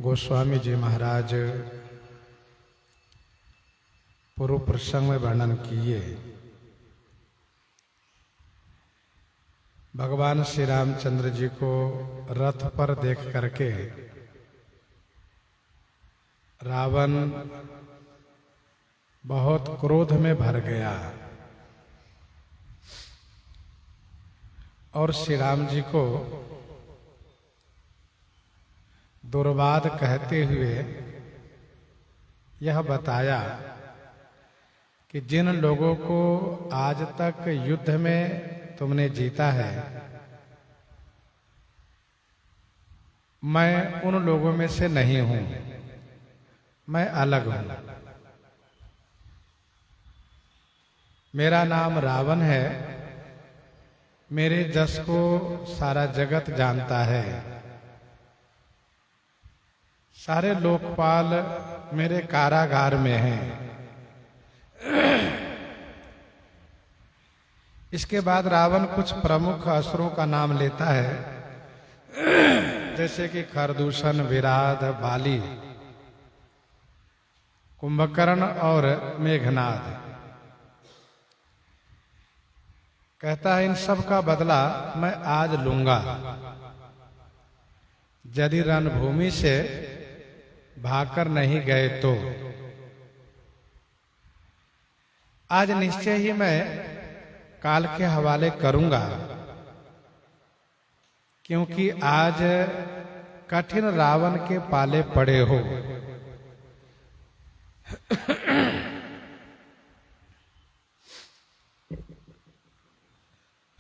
गोस्वामी जी महाराज पूर्व प्रसंग में वर्णन किए। भगवान श्री रामचंद्र जी को रथ पर देख करके रावण बहुत क्रोध में भर गया और श्री राम जी को दुर्वाद कहते हुए यह बताया कि जिन लोगों को आज तक युद्ध में तुमने जीता है, मैं उन लोगों में से नहीं हूं, मैं अलग हूं। मेरा नाम रावण है, मेरे जस को सारा जगत जानता है, सारे लोकपाल मेरे कारागार में हैं। इसके बाद रावण कुछ प्रमुख असुरों का नाम लेता है, जैसे कि खरदूषण, विराध, बाली, कुंभकर्ण और मेघनाद। कहता है इन सब का बदला मैं आज लूंगा यदि रणभूमि से भागकर नहीं गए तो। आज निश्चय ही मैं काल के हवाले करूंगा, क्योंकि आज कठिन रावण के पाले पड़े हो।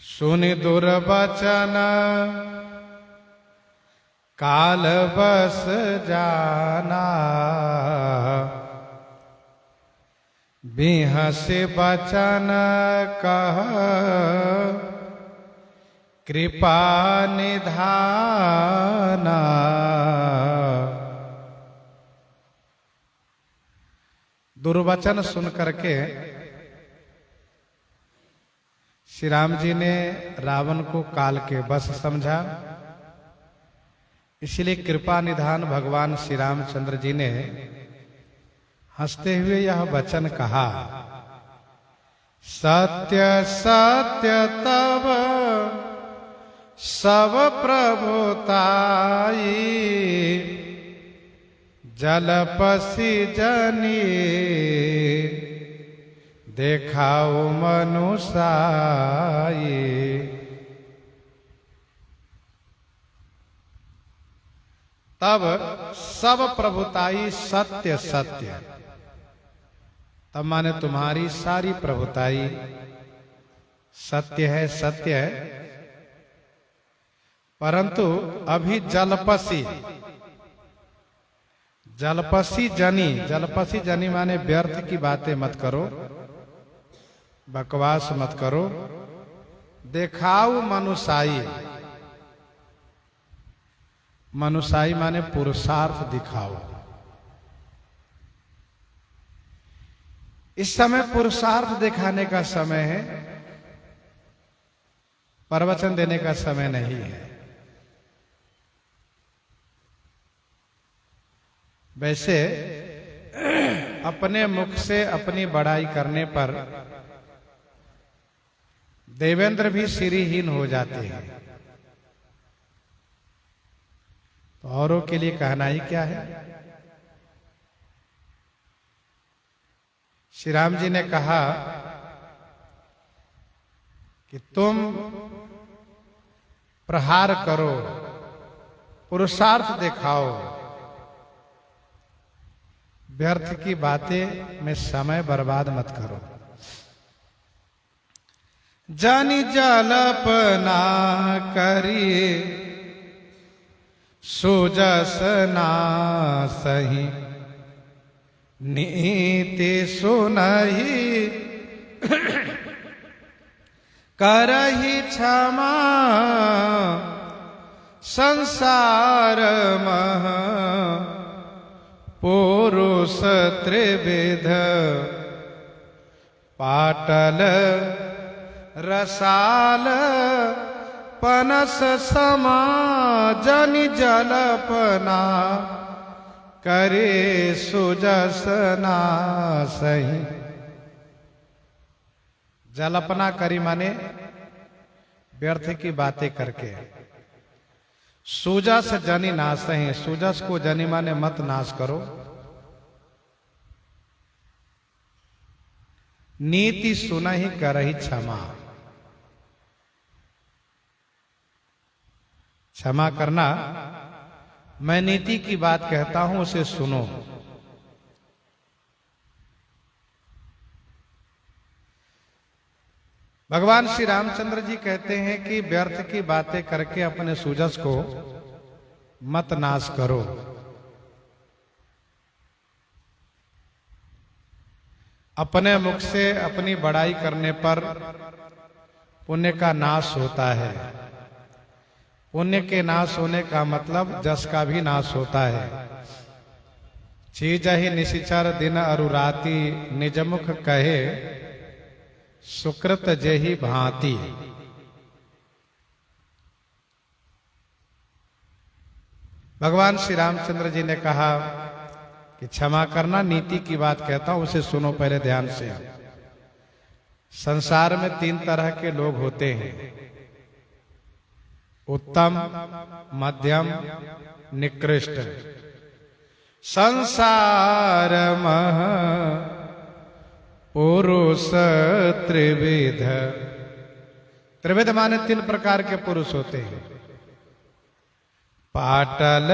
सुनि दुर्वचन काल बस जाना, बिहसे बचन कह कृपा निधाना। दुर्वचन सुन करके श्री राम जी ने रावण को काल के बस समझा, इसलिए कृपा निधान भगवान श्री रामचंद्र जी ने हंसते हुए यह वचन कहा, सत्य सत्य तब सब प्रभुताई, जलपसी जनी देखाओ मनुसाई। तब सब प्रभुताई सत्य सत्य, तब माने तुम्हारी सारी प्रभुताई सत्य है, सत्य है। परंतु अभी जलपसी, जलपसी जनी, जलपसी जनी माने व्यर्थ की बातें मत करो, बकवास मत करो। देखाओ मनुसाई, मनुसाई माने पुरुषार्थ दिखाओ। इस समय पुरुषार्थ दिखाने का समय है, प्रवचन देने का समय नहीं है। वैसे अपने मुख से अपनी बड़ाई करने पर देवेंद्र भी श्रीहीन हो जाते हैं, तो औरों के लिए कहना ही क्या है। श्री राम जी ने कहा कि तुम प्रहार करो, पुरुषार्थ दिखाओ, व्यर्थ की बातें में समय बर्बाद मत करो। जानी जलपना करिए सुजस ना सही, नीति सुनहि करहि क्षमा, संसार मह पुरुष त्रिविध, पाटल रसाल पनस समा, जनि जलपना करे सुजस नासहि। जल्पना करी माने व्यर्थ की बातें करके। सुजस जनि नासहि, सुजस को जनि माने मत नाश करो। नीति सुनहि करहि क्षमा, क्षमा करना। मैं नीति की बात कहता हूं, उसे सुनो। भगवान श्री रामचंद्र जी कहते हैं कि व्यर्थ की बातें करके अपने सुजस को मत नाश करो। अपने मुख से अपनी बड़ाई करने पर पुण्य का नाश होता है। पुण्य के नाश होने का मतलब जस का भी नाश होता है। चीज ही निशिचर दिन अरु राति, निज मुख कहे सुकृत जेहि भांति। भगवान श्री रामचंद्र जी ने कहा कि क्षमा करना, नीति की बात कहता हूं, उसे सुनो पहले ध्यान से। संसार में 3 तरह के लोग होते हैं, उत्तम, मध्यम, निकृष्ट। संसार मह पुरुष त्रिविध। त्रिविध माने 3 प्रकार के पुरुष होते हैं। पाटल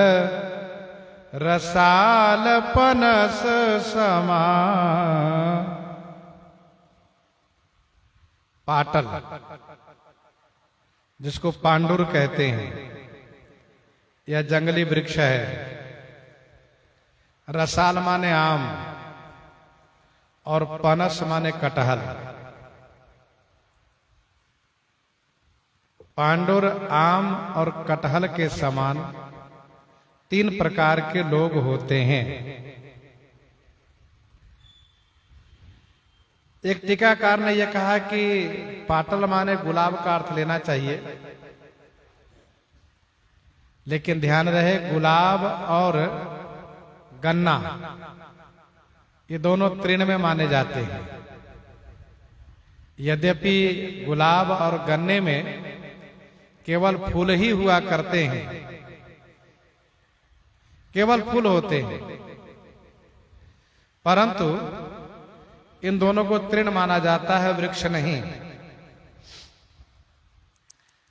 रसाल पनस समा। पाटल जिसको पांडुर कहते हैं, यह जंगली वृक्ष है। रसाल माने आम और पनस माने कटहल। पांडुर आम और कटहल के समान 3 प्रकार के लोग होते हैं। एक टीकाकार ने यह कहा कि पाटल माने गुलाब का अर्थ लेना चाहिए, लेकिन ध्यान रहे गुलाब और गन्ना ये दोनों तृण में माने जाते हैं। यद्यपि गुलाब और गन्ने में केवल फूल ही हुआ करते हैं, केवल फूल होते हैं, परंतु इन दोनों को तृण माना जाता है, वृक्ष नहीं।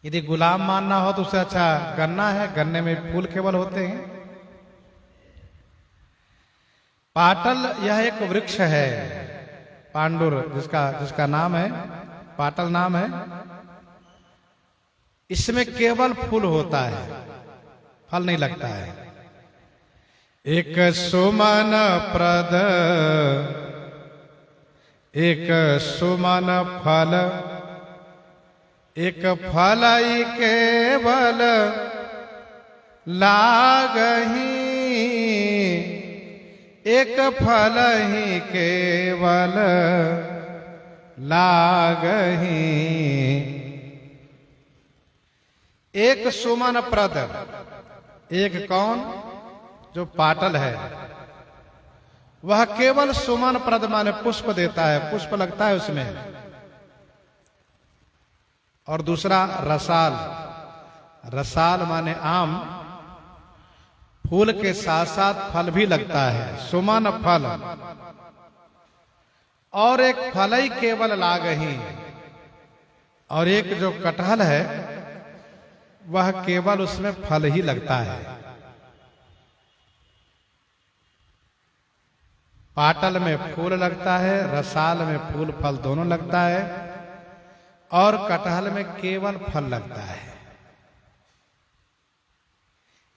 यदि गुलाब मानना हो तो उससे अच्छा गन्ना है, गन्ने में फूल केवल होते हैं। पाटल यह एक वृक्ष है, पांडुर जिसका नाम है, पाटल नाम है। इसमें केवल फूल होता है, फल नहीं लगता है। एक सुमन प्रद एक सुमन फल, एक फल केवल लागही। एक फल ही केवल लागही। एक सुमन प्रद, एक कौन? जो पाटल है, वह केवल सुमन प्रद माने पुष्प देता है, पुष्प लगता है उसमें। और दूसरा रसाल, रसाल माने आम, फूल के साथ साथ फल भी लगता है, सुमन फल। और एक फलई केवल लागही, और एक जो कटहल है वह केवल उसमें फल ही लगता है। पाटल में फूल लगता है, रसाल में फूल फल दोनों लगता है, और कटहल में केवल फल लगता है।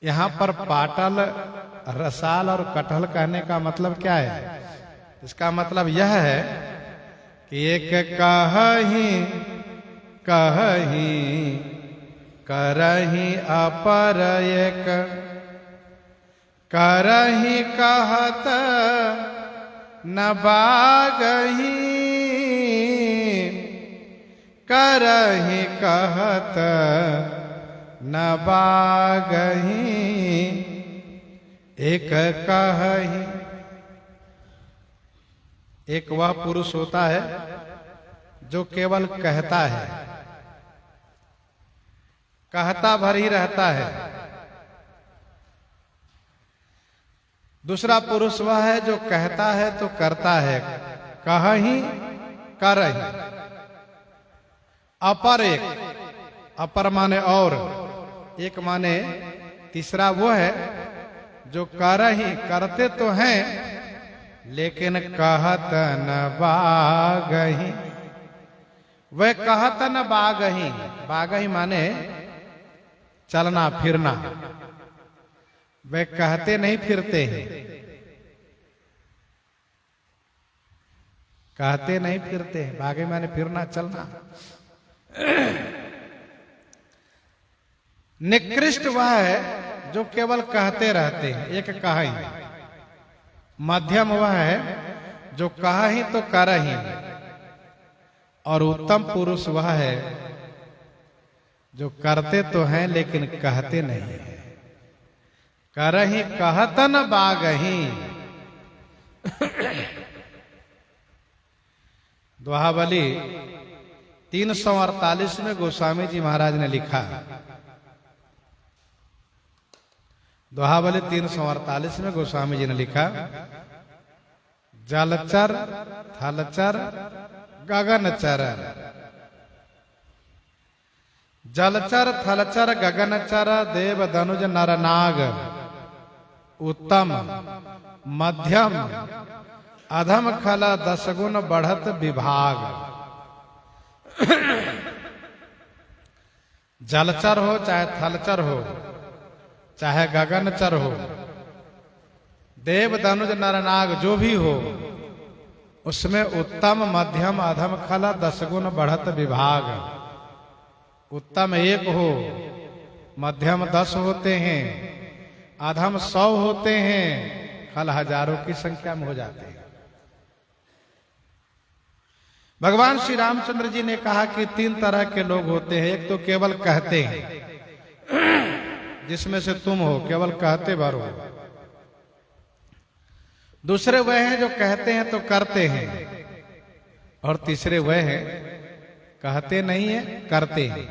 यहां पर पाटल, रसाल और कटहल कहने का मतलब क्या है? इसका मतलब यह है कि एक कहही कहही करही अपर एक, करही कहत न बागही, करही कहत न बागही। एक कहि। एक वह पुरुष होता है जो केवल कहता है, कहता भर ही रहता है। दूसरा पुरुष वह है जो कहता है तो करता है, कहि करहि। अपर एक, अपर माने और, एक माने तीसरा वो है जो करहि, करते तो हैं लेकिन कहत न बागहि। वह कहत न बागहि, बागहि माने चलना फिरना। वे कहते नहीं फिरते हैं, कहते नहीं फिरते हैं। बागहि माने फिरना चलना। निकृष्ट वह है जो केवल कहते रहते हैं, एक कहि। मध्यम वह है जो कहि तो करहि। और उत्तम पुरुष वह है जो करते तो हैं लेकिन कहते नहीं है। करहि कहत न बागहि। दोहावली 348 में गोस्वामी जी महाराज ने लिखा। दोहावली 348 में गोस्वामी जी ने लिखा, जलचर थलचर गगनचर। जलचर थलचर गगनचर देव धनुज नर नाग। उत्तम मध्यम अधम खल 10 गुण बढ़त विभाग। जलचर हो चाहे थलचर हो चाहे गगनचर हो, देव धनुज नर नाग जो भी हो, उसमें उत्तम मध्यम अधम खल 10 गुण बढ़त विभाग। उत्तम 1 हो, मध्यम 10 होते हैं, अधम 100 होते हैं, खल हजारों की संख्या में हो जाते हैं। भगवान श्री रामचंद्र जी ने कहा कि 3 तरह के लोग होते हैं। एक तो केवल कहते हैं, जिसमें से तुम हो, केवल कहते भर हो। दूसरे वह हैं जो कहते हैं तो करते हैं। और तीसरे वह हैं कहते नहीं है, करते हैं,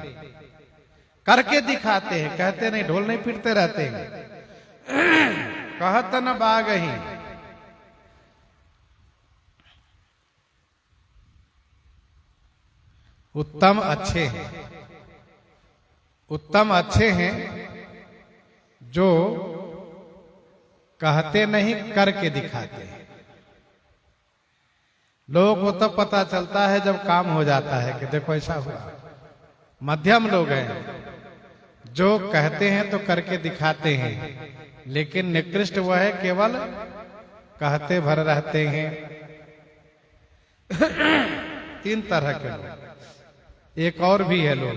करके दिखाते हैं, कहते नहीं, ढोल नहीं पीटते रहते हैं। कहत न बागहि। उत्तम अच्छे हैं, उत्तम अच्छे हैं जो कहते नहीं, करके दिखाते हैं। लोगों को तब पता चलता है जब काम हो जाता है कि देखो ऐसा हुआ। मध्यम लोग हैं जो कहते हैं तो करके दिखाते हैं, लेकिन निकृष्ट वह है केवल कहते भर रहते हैं। 3 तरह के लोग। एक और भी है लोग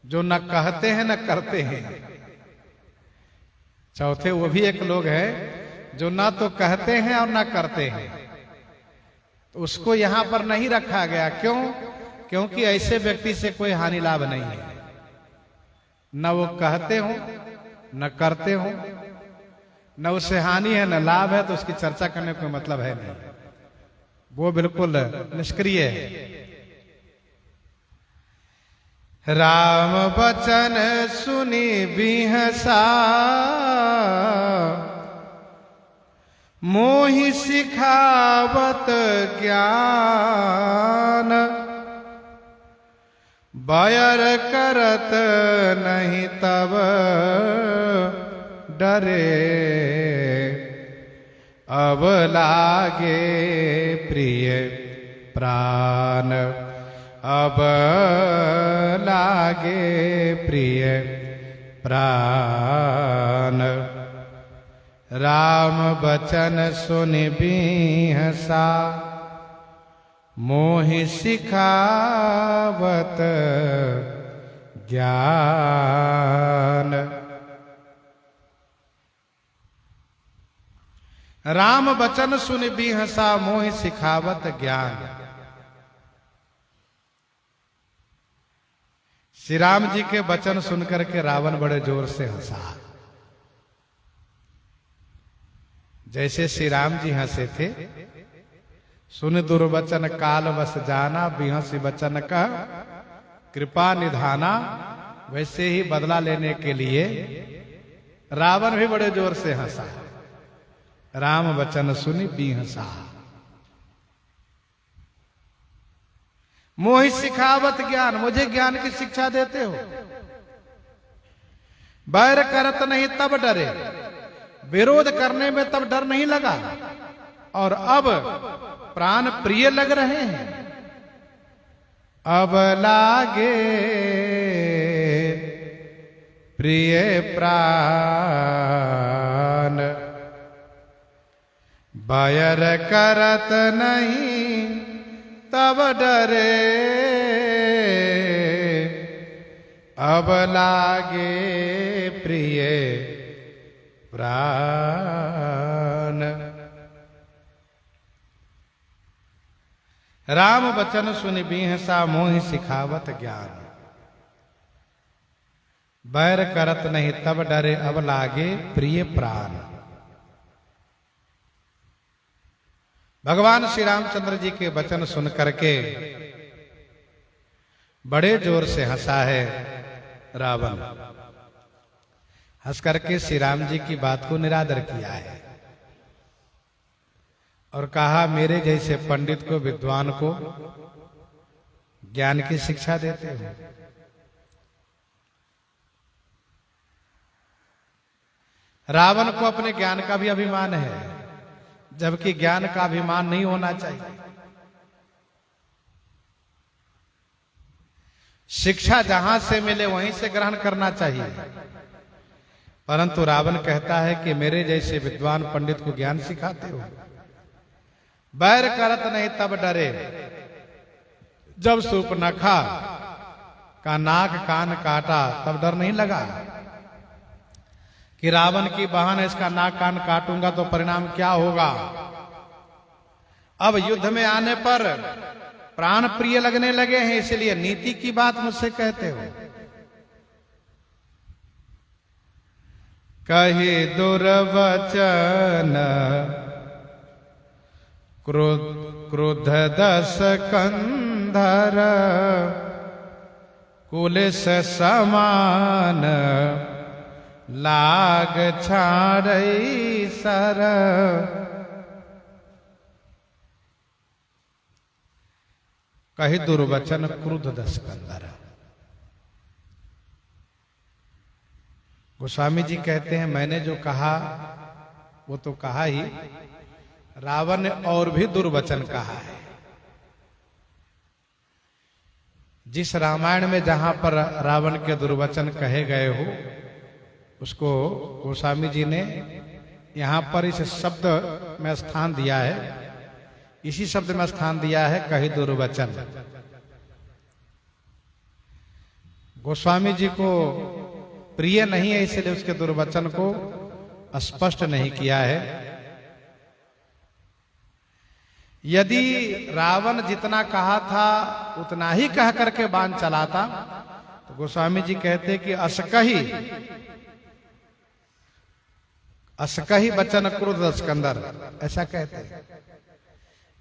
जो न कहते हैं न करते हैं। चौथे वो भी एक लोग है जो ना तो कहते हैं और ना करते हैं। तो उसको यहां पर नहीं रखा गया। क्यों? क्योंकि ऐसे व्यक्ति से कोई हानि लाभ नहीं है। न वो कहते हो न करते हो, न उससे हानि है न लाभ है, तो उसकी चर्चा करने का कोई मतलब है नहीं। वो बिल्कुल निष्क्रिय है। राम बचन सुनी बिहसा, मोहि सिखावत ज्ञान। बैर करत नहीं तब डरे, अब लागे प्रिय प्राण। अब लागे प्रिय प्राण। राम बचन सुन बिहसा, मोहि सिखावत ज्ञान। राम बचन सुन बिहसा, मोहि सिखावत ज्ञान। श्री राम जी के वचन सुनकर के रावण बड़े जोर से हंसा। जैसे श्री राम जी हंसे थे, सुन दुर्वचन काल बस जाना, बिहसी वचन का कृपा निधाना, वैसे ही बदला लेने के लिए रावण भी बड़े जोर से हंसा। राम वचन सुनी बिहसा, मोहि सिखावत ज्ञान, मुझे ज्ञान की शिक्षा देते हो। बैर करत नहीं तब डरे, विरोध करने में तब डर नहीं लगा, और अब प्राण प्रिय लग रहे हैं। अब लागे प्रिय प्राण, बैर करत नहीं तब डरे, अब लागे प्रिय प्राण। राम वचन सुनि बिहसा, मोहि सिखावत ज्ञान, बैर करत नहीं तब डरे, अब लागे प्रिय प्राण। भगवान श्री रामचंद्र जी के वचन सुन करके बड़े जोर से हंसा है रावण। हंस करके श्री राम जी की बात को निरादर किया है और कहा, मेरे जैसे पंडित को, विद्वान को ज्ञान की शिक्षा देते हो। रावण को अपने ज्ञान का भी अभिमान है, जबकि ज्ञान का अभिमान नहीं होना चाहिए। शिक्षा जहां से मिले वहीं से ग्रहण करना चाहिए, परंतु रावण कहता है कि मेरे जैसे विद्वान पंडित को ज्ञान सिखाते हो। बैर करत नहीं तब डरे, जब सूर्पनखा का नाक कान काटा तब डर नहीं लगा कि रावण की बहन इसका नाक कान काटूंगा तो परिणाम क्या होगा। अब युद्ध में आने पर प्राण प्रिय लगने लगे हैं, इसलिए नीति की बात मुझसे कहते हो। कही दुर्वचन क्रोध दस कंधर, कुलिस समान लाग छाड़ई सर। कही दुर्वचन क्रुद्ध दस कंधर। गोस्वामी जी कहते हैं, मैंने जो कहा वो तो कहा ही, रावण ने और भी दुर्वचन कहा है। जिस रामायण में जहां पर रावण के दुर्वचन कहे गए हो, उसको गोस्वामी जी ने यहां पर इस शब्द में स्थान दिया है, इसी शब्द में स्थान दिया है, कही दुर्वचन। गोस्वामी जी को प्रिय नहीं है, इसलिए उसके दुर्वचन को स्पष्ट नहीं किया है। यदि रावण जितना कहा था उतना ही कह करके बाण चलाता तो गोस्वामी जी कहते कि असकही वचन क्रोध स्कंदर, ऐसा कहते हैं।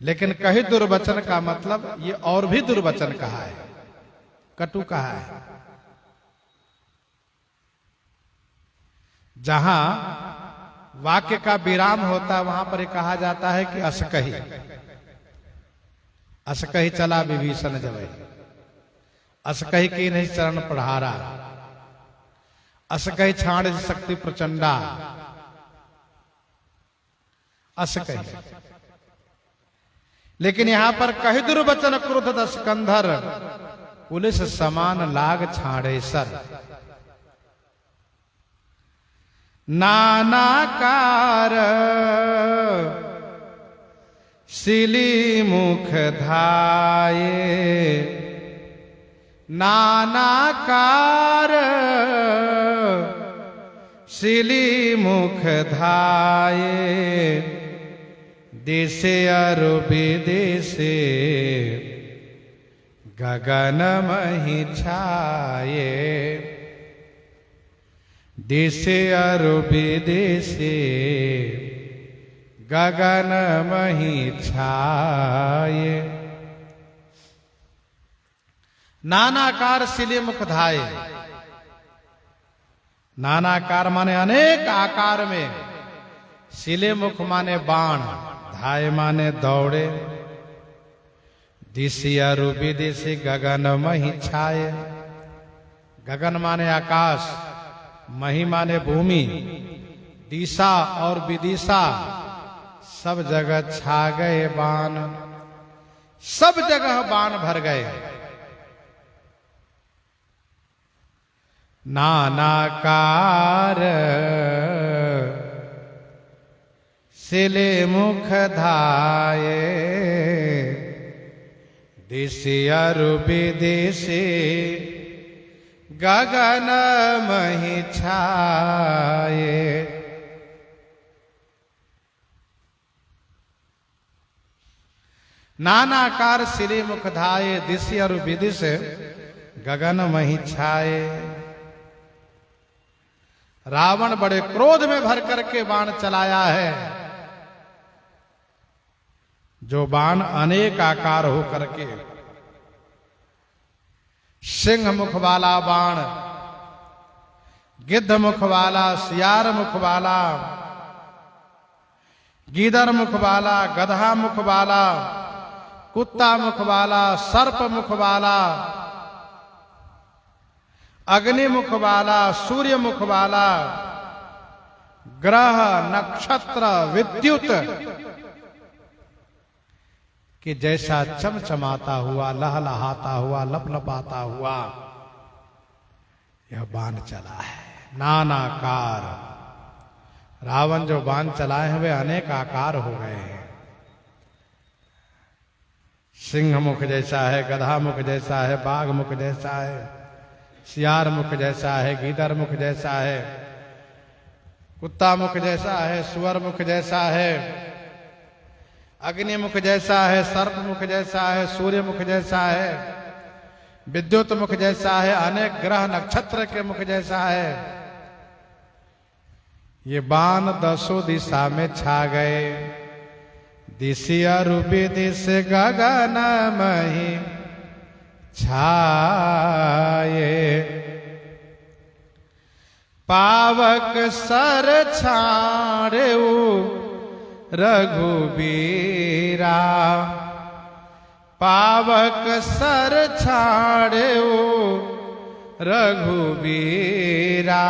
लेकिन कही दुर्वचन का मतलब ये और भी दुर्वचन कहा है, कटु कहा है। जहां वाक्य का विराम होता वहां पर कहा जाता है कि असकही। असकही चला विभीषण जबई, असकही की नहीं चरण पढ़ारा, असकही छाड़ शक्ति प्रचंडा, असकही। लेकिन यहां पर कही दुर्वचन क्रोध दस कंधर, पुलिस समान लाग छाड़े सर। नानाकार सिली मुख धाये, नानाकार सिली मुख धाये, देशे अरु विदेशे गगन मही छाये। देशे अरु विदेशे गगन मही छाये। नानाकार सिले मुख धाये। नानाकार माने अनेक आकार में, सिले मुख माने बाण, धाये माने दौड़े। दिशिया रूपी दिशि गगन मही छाये। गगन माने आकाश, मही माने भूमि, दिशा और विदिशा सब जगह छा गए बाण, सब जगह बाण भर गए। नानाकार सिले मुख धाये। दिशिया रूपी दिशि गगन मही छाये। नानाकार सिरे मुख धाये। दिशि और विदिश गगन मही छाये। रावण बड़े क्रोध में भर करके बाण चलाया है, जो बाण अनेक आकार हो करके, सिंह मुख वाला बाण, गिद्ध मुख वाला, सियार मुख वाला, गीदड़ मुख वाला, गधा मुख वाला, कुत्ता मुख वाला, सर्प मुख वाला, अग्नि मुख वाला, सूर्य मुख वाला, ग्रह नक्षत्र विद्युत कि जैसा चमचमाता हुआ, लहलहाता हुआ, लपलपाता हुआ यह बाण चला है। नानाकार रावण जो बाण चलाए हैं वे अनेक आकार हो गए हैं। सिंह मुख जैसा है, गधा मुख जैसा है, बाघ मुख जैसा है, सियार मुख जैसा है, गीदड़ मुख जैसा है, कुत्ता मुख जैसा है, सुअर मुख जैसा है, अग्नि मुख जैसा है, सर्प मुख जैसा है, सूर्य मुख जैसा है, विद्युत मुख जैसा है, अनेक ग्रह नक्षत्र के मुख जैसा है। ये बाण दसों दिशा में छा गए। दिशिया रूपी दिश गगन मही छाये। पावक सर छाड़ेऊ रघुबीरा। पावक सर छाड़ेऊ रघुबीरा।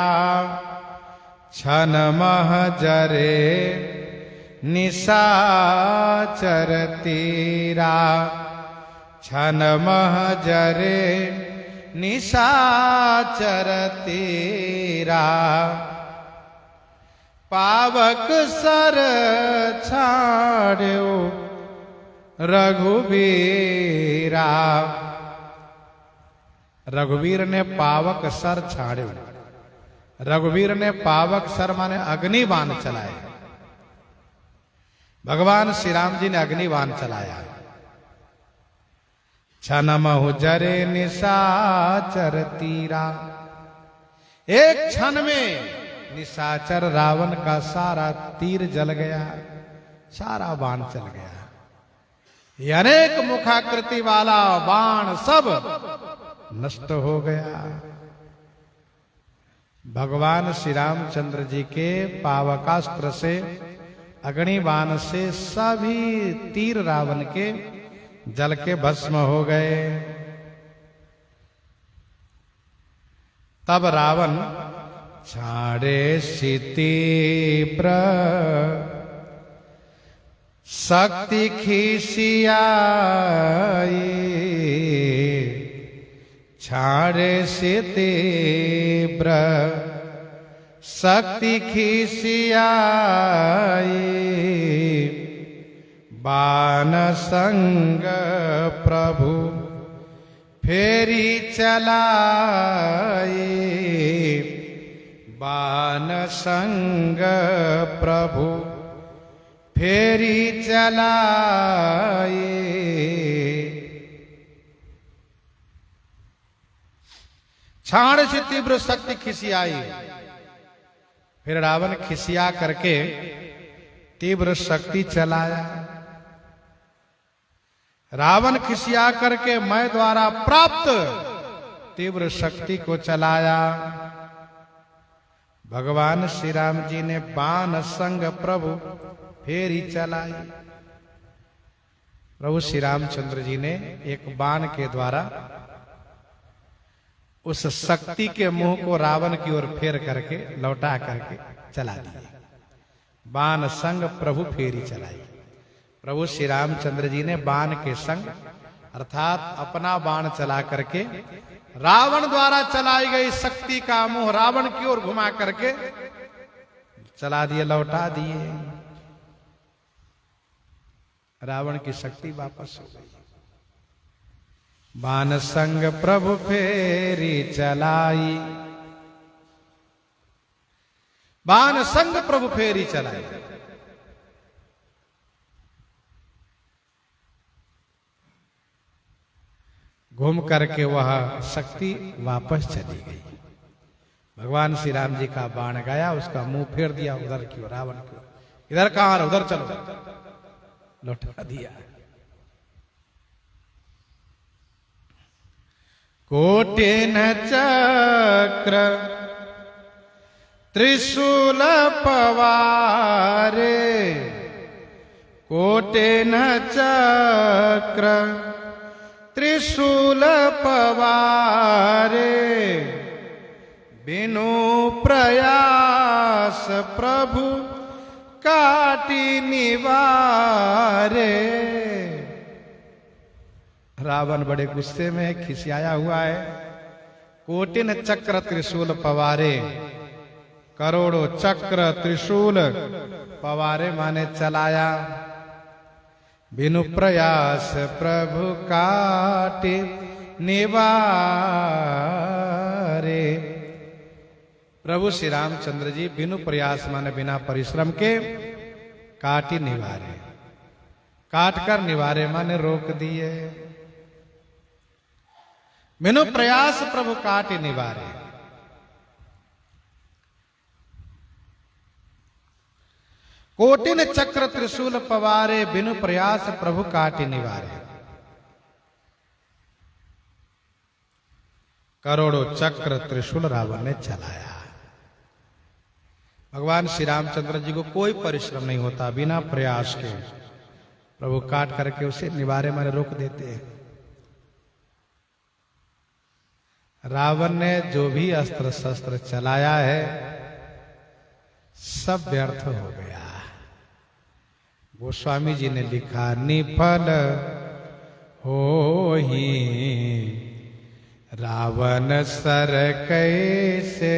छन मह जरे निशाचर तीरा। छन मह जरे निशाचर तीरा। पावक सर छाड़ो रघुबीरा। रघुवीर ने पावक सर छाड़ो। रघुवीर ने पावक सर माने अग्नि बाण चलाए। भगवान श्री राम जी ने अग्नि बाण चलाया। छन महु जरे निशाचर तीरा। एक क्षण में निशाचर रावण का सारा तीर जल गया, सारा बाण चल गया। ये अनेक मुखाकृति वाला बाण सब नष्ट हो गया। भगवान श्री रामचंद्र जी के पावकास्त्र से, अग्नि बाण से सभी तीर रावण के जल के भस्म हो गए। तब रावण छाड़े तीव्र शक्ति खिसियाई। छाड़े तीव्र शक्ति खिसियाई। बाण संग प्रभु फेरी चलाई। बाण संग प्रभु फेरी चलाई। छाड़ से तीव्र शक्ति खिसियाई। फिर रावण खिसिया करके तीव्र शक्ति चलाया। रावण खिसिया करके मैं द्वारा प्राप्त तीव्र शक्ति को चलाया। भगवान श्री राम जी ने बाण संग प्रभु फेरी चलाई। प्रभु श्री रामचंद्र जी ने एक बाण के द्वारा उस शक्ति के मुंह को रावण की ओर फेर करके लौटा करके चला दिया। बाण संग प्रभु फेरी चलाई। प्रभु श्री रामचंद्र जी ने बाण के संग अर्थात अपना बाण चला करके रावण द्वारा चलाई गई शक्ति का मुंह रावण की ओर घुमा करके चला दिए, लौटा दिए। रावण की शक्ति वापस हो गई। बाण संग प्रभु फेरी चलाई। बाण संग प्रभु फेरी चलाई। घूम करके वह शक्ति वापस चली गई। भगवान श्री राम जी का बाण गया, उसका मुंह फेर दिया उधर की ओर, रावण की ओर। इधर कहां, उधर चलो, लौटा दिया। कोटिन चक्र त्रिशूल पवारे, कोटिन चक्र त्रिशूल पवारे, बिनु प्रयास प्रभु काटी निवारे। रावण बड़े गुस्से में खिसियाया हुआ है। कोटिन चक्र त्रिशूल पवारे, करोड़ों चक्र त्रिशूल पवारे माने चलाया। बिनु प्रयास प्रभु काटे निवारे। प्रभु श्री रामचंद्र जी बिनु प्रयास माने बिना परिश्रम के काटी निवारे। काट कर निवारे माने रोक दिए। बिनु प्रयास प्रभु काटे निवारे। कोटिन चक्र त्रिशूल पवारे, बिनु प्रयास प्रभु काटे निवारे। करोड़ों चक्र त्रिशूल रावण ने चलाया। भगवान श्री रामचंद्र जी को कोई परिश्रम नहीं होता, बिना प्रयास के प्रभु काट करके उसे निवारे माने रोक देते हैं। रावण ने जो भी अस्त्र शस्त्र चलाया है सब व्यर्थ हो गया। गोस्वामी जी ने लिखा, निफल होहि रावण सर कैसे,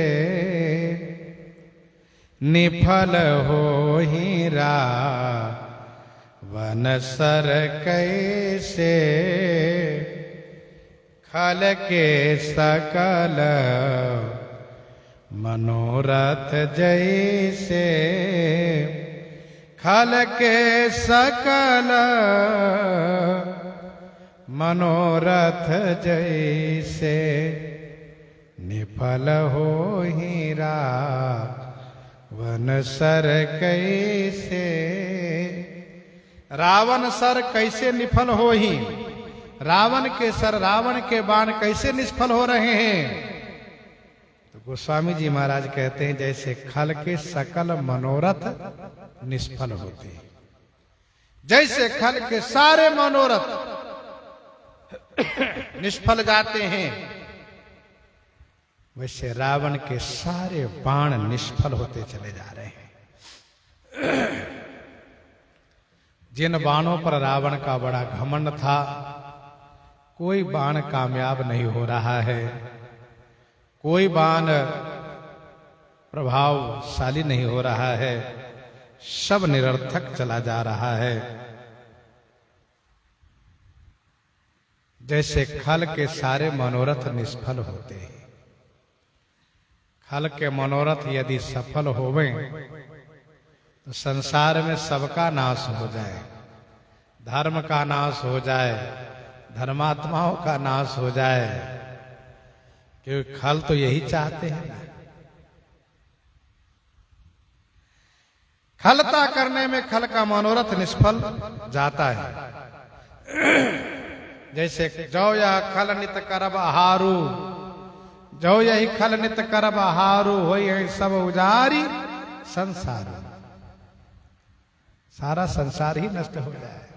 निफल होहि रावण सर कैसे, खल के सकल मनोरथ जैसे, खल के सकल मनोरथ जैसे, निफल होहि रावण सर कैसे। रावण सर कैसे निफल होहि, रावण के सर, रावण के बाण कैसे निष्फल हो रहे हैं। तो गोस्वामी जी महाराज कहते हैं जैसे खल के सकल मनोरथ निष्फल होते हैं, जैसे खल के सारे मनोरथ निष्फल जाते हैं, वैसे रावण के सारे बाण निष्फल होते चले जा रहे हैं। जिन बाणों पर रावण का बड़ा घमंड था, कोई बाण कामयाब नहीं हो रहा है, कोई बाण प्रभावशाली नहीं हो रहा है, सब निरर्थक चला जा रहा है। जैसे खल के सारे मनोरथ निष्फल होते हैं। खल के मनोरथ यदि सफल होवे तो संसार में सबका नाश हो जाए, धर्म का नाश हो जाए, धर्मात्माओं का नाश हो जाए, क्योंकि खल तो यही चाहते हैं ना। खलता करने में खल का मनोरथ निष्फल जाता है। जैसे जो यह खल नित करब हारू, जो यही खल नित करब हारू, हो यही सब उजारी संसार, सारा संसार ही नष्ट हो जाए।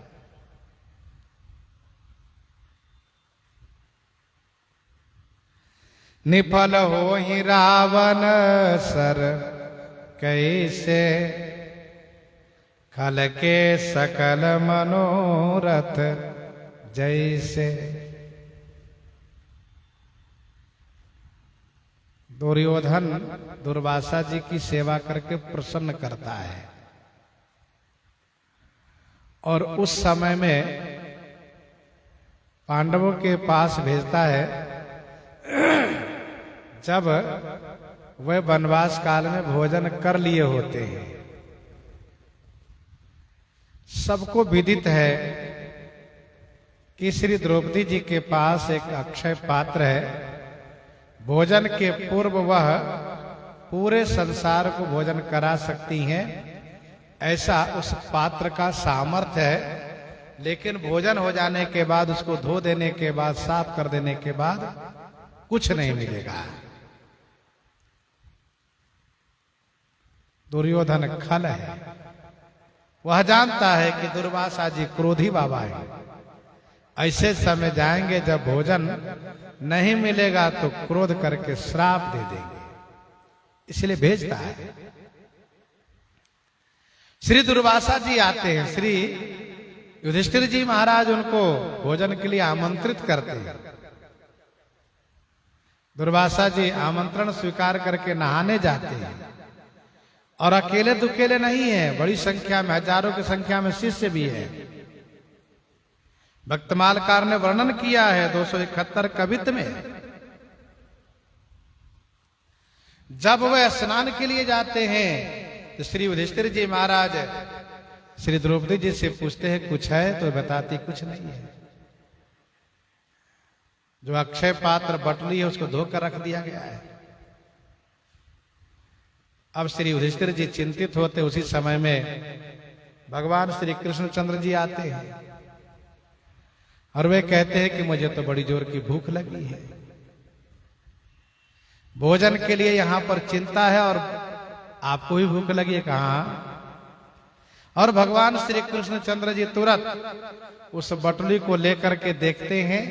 निफल हो ही रावण सर कैसे, खल के सकल मनोरथ जैसे। दुर्योधन दुर्वासा जी की सेवा करके प्रसन्न करता है, और उस समय में पांडवों के पास भेजता है जब वे वनवास काल में भोजन कर लिए होते हैं। सबको विदित है कि श्री द्रौपदी जी के पास एक अक्षय पात्र है। भोजन के पूर्व वह पूरे संसार को भोजन करा सकती हैं, ऐसा उस पात्र का सामर्थ्य है। लेकिन भोजन हो जाने के बाद, उसको धो देने के बाद, साफ कर देने के बाद कुछ नहीं मिलेगा। दुर्योधन खल है, वह जानता है कि दुर्वासा जी क्रोधी बाबा है। ऐसे समय जाएंगे जब भोजन नहीं मिलेगा तो क्रोध करके श्राप दे देंगे, इसलिए भेजता है। श्री दुर्वासा जी आते हैं, श्री युधिष्ठिर जी महाराज उनको भोजन के लिए आमंत्रित करते हैं। दुर्वासा जी आमंत्रण स्वीकार करके नहाने जाते हैं, और अकेले दुकेले नहीं है, बड़ी संख्या में, हजारों की संख्या में शिष्य भी है। भक्तमालकार ने वर्णन किया है 271 कवित में। जब वह स्नान के लिए जाते हैं तो श्री युधिष्ठिर जी महाराज श्री द्रौपदी जी से पूछते हैं कुछ है, तो बताती कुछ नहीं है। जो अक्षय पात्र बटली है उसको धोकर रख दिया गया है। अब श्री युधिष्ठिर जी चिंतित होते, उसी समय में भगवान श्री कृष्णचंद्र जी आते हैं, और वे कहते हैं कि मुझे तो बड़ी जोर की भूख लगी है, भोजन के लिए यहां पर चिंता है, और आपको भी भूख लगी है। कहां? और भगवान श्री कृष्णचंद्र जी तुरंत उस बटुली को लेकर के देखते हैं,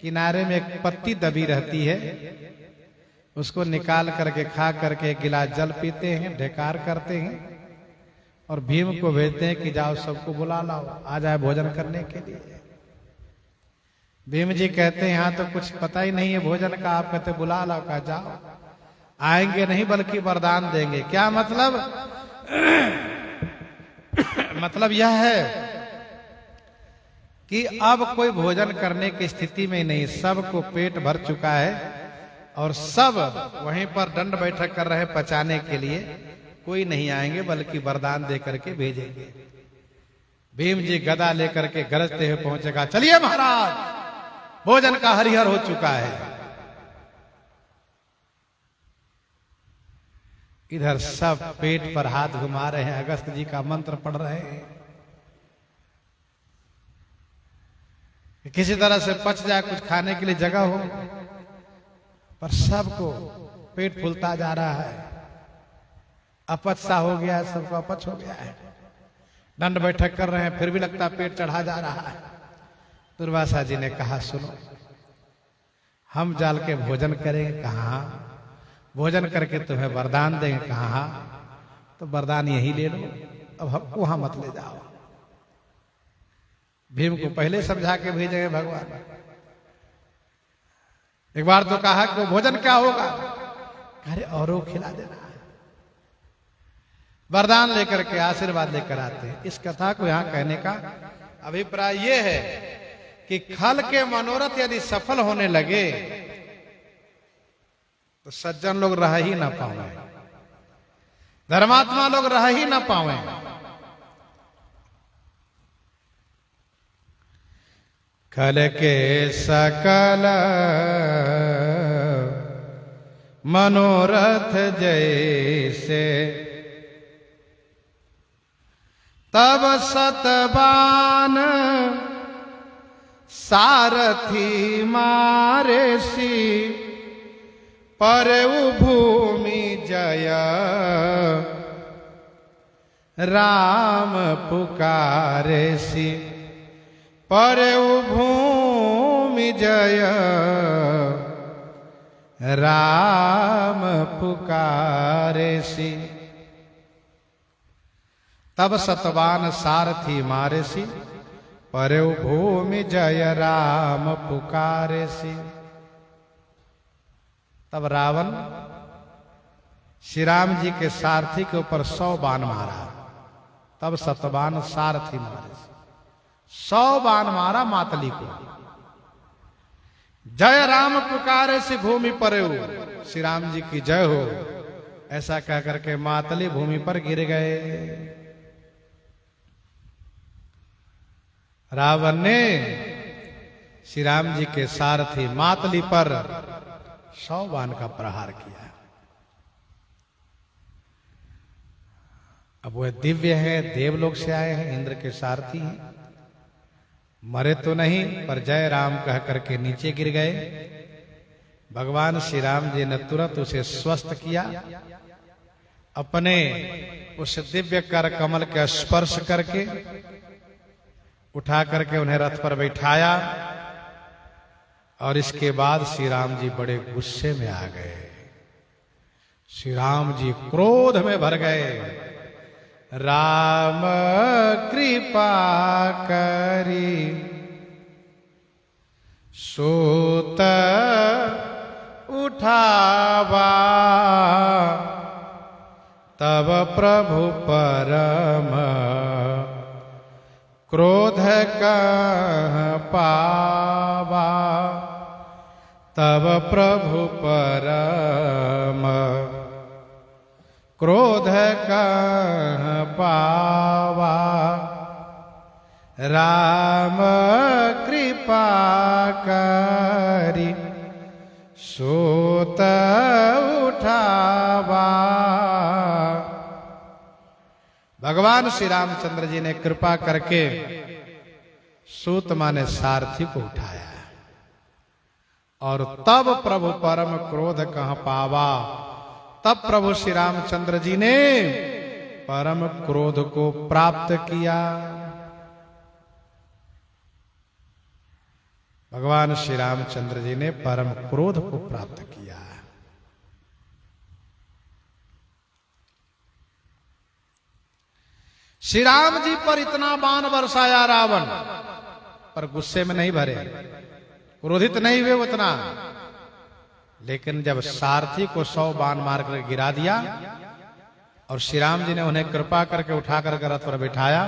किनारे में एक पत्ती दबी रहती है, उसको निकाल करके खा करके एक गिलास जल पीते हैं, ढेकार करते हैं, और भीम को भेजते हैं कि जाओ सबको बुला लाओ, आ जाए भोजन करने के लिए। भीम जी कहते हैं यहाँ तो कुछ पता ही नहीं है भोजन का, आप कहते बुला लाओ, कहा जाओ। आएंगे नहीं बल्कि वरदान देंगे। क्या मतलब? मतलब यह है कि अब कोई भोजन करने की स्थिति में नहीं, सबको पेट भर चुका है और सब वहीं पर दंड बैठक कर रहे पचाने के लिए। कोई नहीं आएंगे बल्कि वरदान दे करके भेजेंगे। भीम जी गदा लेकर के गरजते हुए पहुंचेगा, चलिए महाराज भोजन का हरिहर हो चुका है। इधर सब पेट पर हाथ घुमा रहे हैं, अगस्त जी का मंत्र पढ़ रहे हैं, किसी तरह से पच जाए, कुछ खाने के लिए जगह हो, पर सबको पेट फूलता जा रहा है। अपच सा हो गया है, सबको अपच हो गया है। दंड बैठक कर रहे हैं, फिर भी लगता पेट चढ़ा जा रहा है। दुर्वासा जी ने कहा, सुनो, हम जाल के भोजन करेंगे। कहा? भोजन करके तुम्हें वरदान देंगे। कहा? तो वरदान यही ले लो, अब हमको वहां मत ले जाओ। भीम को पहले समझा के भेजेंगे भगवान। एक बार तो कहा कि वो भोजन क्या होगा, अरे औरों खिला देना है। वरदान लेकर के आशीर्वाद लेकर आते हैं। इस कथा को यहां कहने का अभिप्राय यह है कि खल के मनोरथ यदि सफल होने लगे तो सज्जन लोग रह ही ना पाए, धर्मात्मा लोग रह ही ना पाए। खल के सकल मनोरथ जैसे तब सतबान सारथी मारे सी, परऊ भूमि जय राम पुकारे सी, परऊ भूमि जय राम पुकारे सी। तब सतवान सारथी मारे सी, परऊ भूमि जय राम पुकारे सी। तब रावण श्री राम जी के सारथी के ऊपर 100 बाण मारा। तब सतवान सारथी मारे सी, 100 बाण मारा मातली को। जय राम पुकारे सी भूमि परऊ, श्री राम जी की जय हो, ऐसा कह करके मातली भूमि पर गिर गए। रावण ने श्री राम जी के सारथी मातली पर 100 बाण का प्रहार किया। अब वह दिव्य है, देवलोक से आए हैं, इंद्र के सारथी हैं, मरे तो नहीं पर जय राम कह करके नीचे गिर गए। भगवान श्री राम जी ने तुरंत उसे स्वस्थ किया, अपने उस दिव्य कर कमल का स्पर्श करके उठा करके उन्हें रथ पर बैठाया। और इसके बाद श्री राम जी बड़े गुस्से में आ गए। श्री राम जी क्रोध में भर गए। राम कृपा करी सूत उठावा, तब प्रभु परम क्रोध कह पावा, तब प्रभु परम क्रोध कह पावा। राम कृपा करी सूत उठावा। भगवान श्री रामचंद्र जी ने कृपा करके सूत माने सारथी को उठाया। और तब प्रभु परम क्रोध कहाँ पावा, तब प्रभु श्री रामचंद्र जी ने परम क्रोध को प्राप्त किया। भगवान श्री रामचंद्र जी ने परम क्रोध को प्राप्त किया। श्री राम जी पर इतना बाण बरसाया रावण, पर गुस्से में नहीं भरे, क्रोधित नहीं हुए उतना। लेकिन जब सारथी को 100 बाण मार कर गिरा दिया और श्री राम जी ने उन्हें कृपा करके उठा करके रथ पर बिठाया,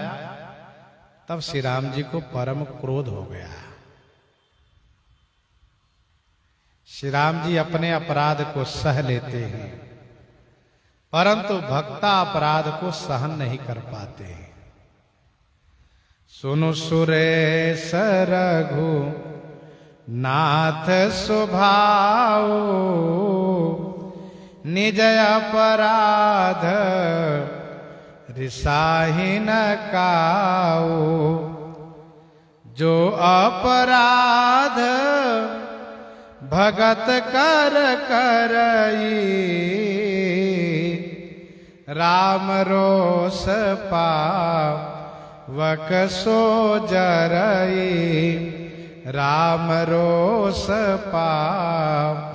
तब श्री राम जी को परम क्रोध हो गया। श्री राम जी अपने अपराध को सह लेते हैं, परंतु भक्ता अपराध को सहन नहीं कर पाते। सुनु सुरेश रघु नाथ स्वभाव, निज अपराध रिसाही न काऊ। जो अपराध भगत कर करई, राम रोष पावक सो जरई। राम रोष पावक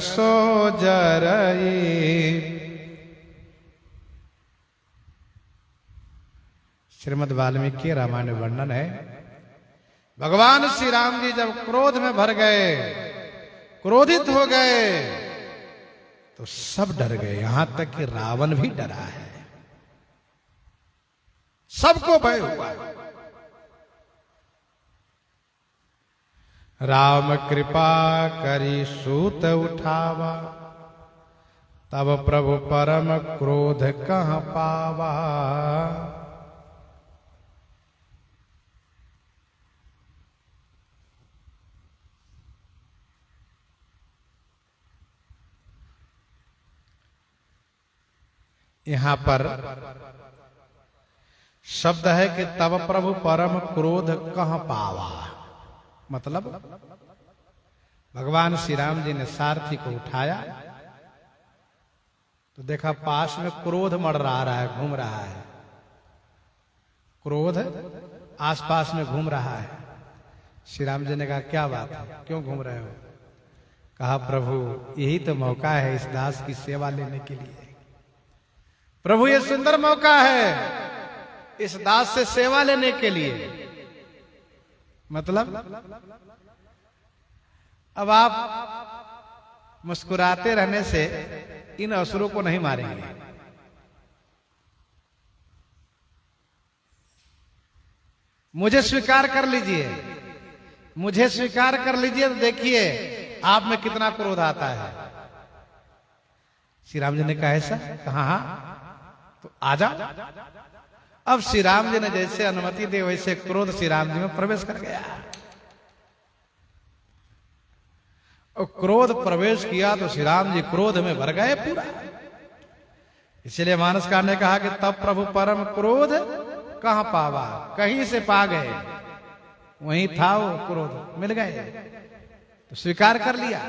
सो जरई। श्रीमद् वाल्मीकि रामायण वर्णन है। भगवान श्री राम जी जब क्रोध में भर गए, क्रोधित हो गए, तो सब डर गए, यहां तक कि रावण भी डरा है, सबको भय हुआ। राम कृपा करी सूत उठावा, तब प्रभु परम क्रोध कहाँ पावा। यहां पर शब्द है कि तब प्रभु परम क्रोध कहाँ पावा। मतलब भगवान श्री राम जी ने सारथी को उठाया तो देखा पास में क्रोध मंडरा रहा है, घूम रहा है। क्रोध आसपास में घूम रहा है। श्री राम जी ने कहा क्या बात है, क्यों घूम रहे हो? कहा प्रभु यही तो मौका है इस दास की सेवा लेने के लिए। प्रभु ये सुंदर मौका है इस दास से सेवा लेने के लिए। मतलब अब आप मुस्कुराते रहने से इन असुरों को नहीं मारेंगे। मुझे स्वीकार कर लीजिए, मुझे स्वीकार कर लीजिए तो देखिए आप में कितना क्रोध आता है। श्री राम जी ने कहा ऐसा? कहा हाँ तो आ जाओ। अब श्री राम जी ने जैसे अनुमति दी वैसे क्रोध श्री राम जी में प्रवेश कर गया। और क्रोध प्रवेश किया तो श्री राम जी क्रोध में भर गए पूरा। इसलिए मानसकार ने कहा कि तब प्रभु परम क्रोध कहां पावा, कहीं से पा गए, वहीं था वो क्रोध, मिल गए तो स्वीकार कर लिया।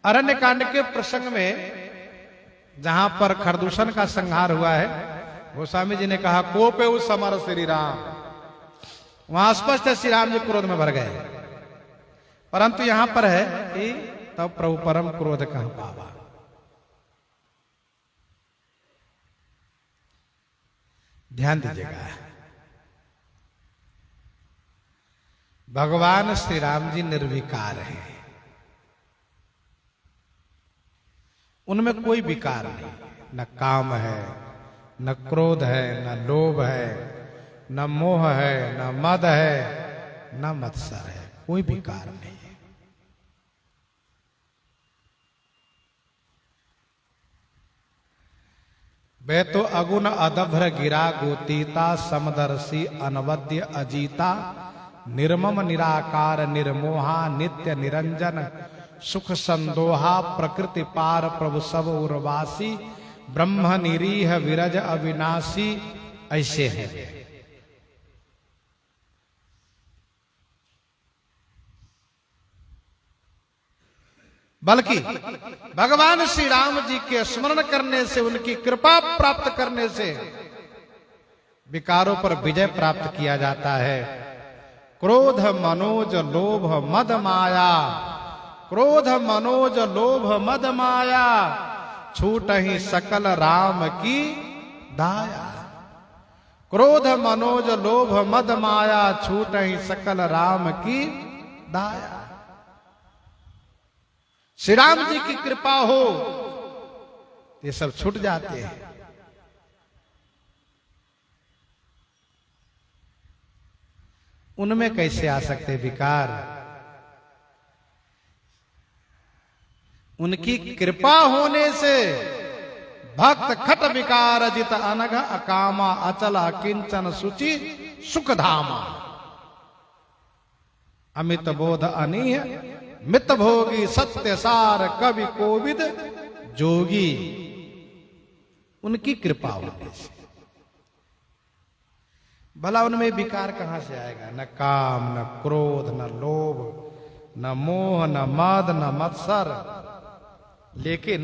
अरण्य कांड के प्रसंग में जहां पर खरदूषण का संहार हुआ है, गोस्वामी जी ने कहा कोपे उस समर श्री राम, वहां स्पष्ट है श्री राम जी क्रोध में भर गए। परंतु यहां पर है कि तब प्रभु परम क्रोध कहां पावा। ध्यान दीजिएगा, भगवान श्री राम जी निर्विकार हैं, उनमें कोई विकार नहीं, न काम है, न क्रोध है, न लोभ है, न मोह है, न मद है, न मत्सर है, कोई विकार नहीं है। वे तो अगुण अदभ्र गिरा गोतीता, समदर्शी अनवद्य अजीता, निर्मम निराकार निर्मोहा, नित्य निरंजन सुख संदोहा, प्रकृति पार प्रभु सब उर्वासी, ब्रह्म निरीह विरज अविनाशी, ऐसे हैं वे। बल्कि भगवान श्री राम जी के स्मरण करने से, उनकी कृपा प्राप्त करने से विकारों पर विजय प्राप्त किया जाता है। क्रोध मनोज लोभ मद माया, क्रोध मनोज लोभ मद माया, छूट ही सकल राम की दाया। क्रोध मनोज लोभ मद माया, छूट ही सकल राम की दाया। श्री राम जी की कृपा हो ये सब छूट जाते हैं। उनमें कैसे आ सकते विकार? उनकी कृपा होने से भक्त खट विकार जित अनघ अकामा, अचला किंचन सुचि सुख धामा, अमित बोध अनीह मित भोगी, सत्य सार कवि कोविद जोगी। उनकी कृपा होने से भला उनमें विकार कहां से आएगा? न काम, न क्रोध, न लोभ, न मोह, न मद, न मत्सर। लेकिन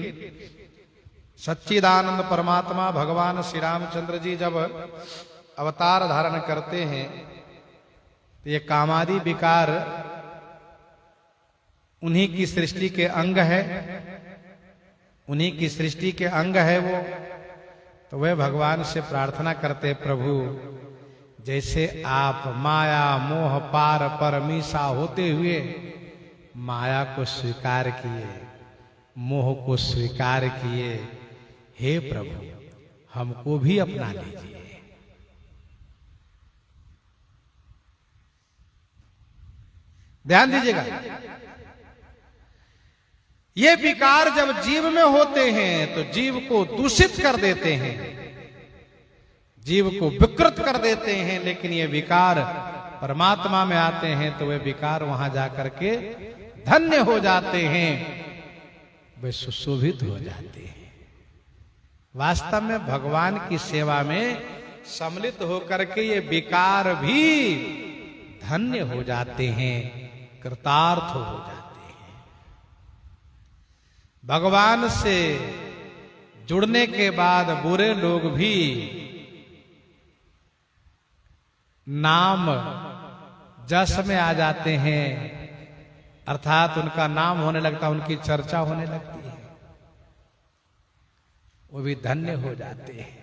सच्चिदानंद परमात्मा भगवान श्री रामचंद्र जी जब अवतार धारण करते हैं तो ये कामादि विकार उन्हीं की सृष्टि के अंग है, उन्हीं की सृष्टि के अंग है वो। तो वे भगवान से प्रार्थना करते, प्रभु जैसे आप माया मोह पार परमीसा होते हुए माया को स्वीकार किए, मोह को स्वीकार किए, हे प्रभु हमको भी अपना लीजिए। ध्यान दीजिएगा, ये विकार जब जीव में होते हैं तो जीव को दूषित कर देते हैं, जीव को विकृत कर देते हैं। लेकिन ये विकार परमात्मा में आते हैं तो वे विकार वहां जाकर के धन्य हो जाते हैं, वे सुशोभित हो जाते हैं। वास्तव में भगवान की सेवा में सम्मिलित होकर के ये विकार भी धन्य हो जाते हैं, कृतार्थ हो जाते हैं। भगवान से जुड़ने के बाद बुरे लोग भी नाम जस में आ जाते हैं, अर्थात उनका नाम होने लगता, उनकी चर्चा होने लगती है, वो भी धन्य हो जाते हैं।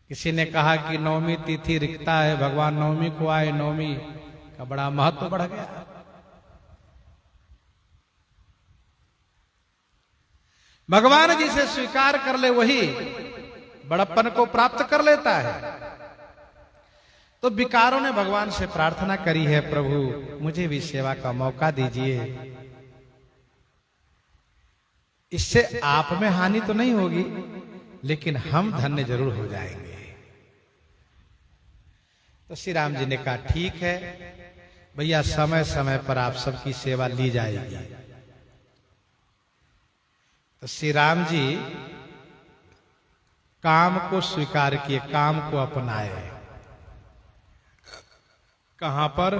किसी ने कहा कि नवमी तिथि रिक्ता है, भगवान नवमी को आए, नवमी का बड़ा महत्व बढ़ गया। भगवान जिसे स्वीकार कर ले वही बड़प्पन को प्राप्त कर लेता है। तो विकारों ने भगवान से प्रार्थना करी है, प्रभु मुझे भी सेवा का मौका दीजिए, इससे आप में हानि तो नहीं होगी लेकिन हम धन्य जरूर हो जाएंगे। तो श्री राम जी ने कहा ठीक है भैया, समय समय पर आप सबकी सेवा ली जाएगी। तो श्री राम जी काम को स्वीकार किए, काम को अपनाए। कहां पर?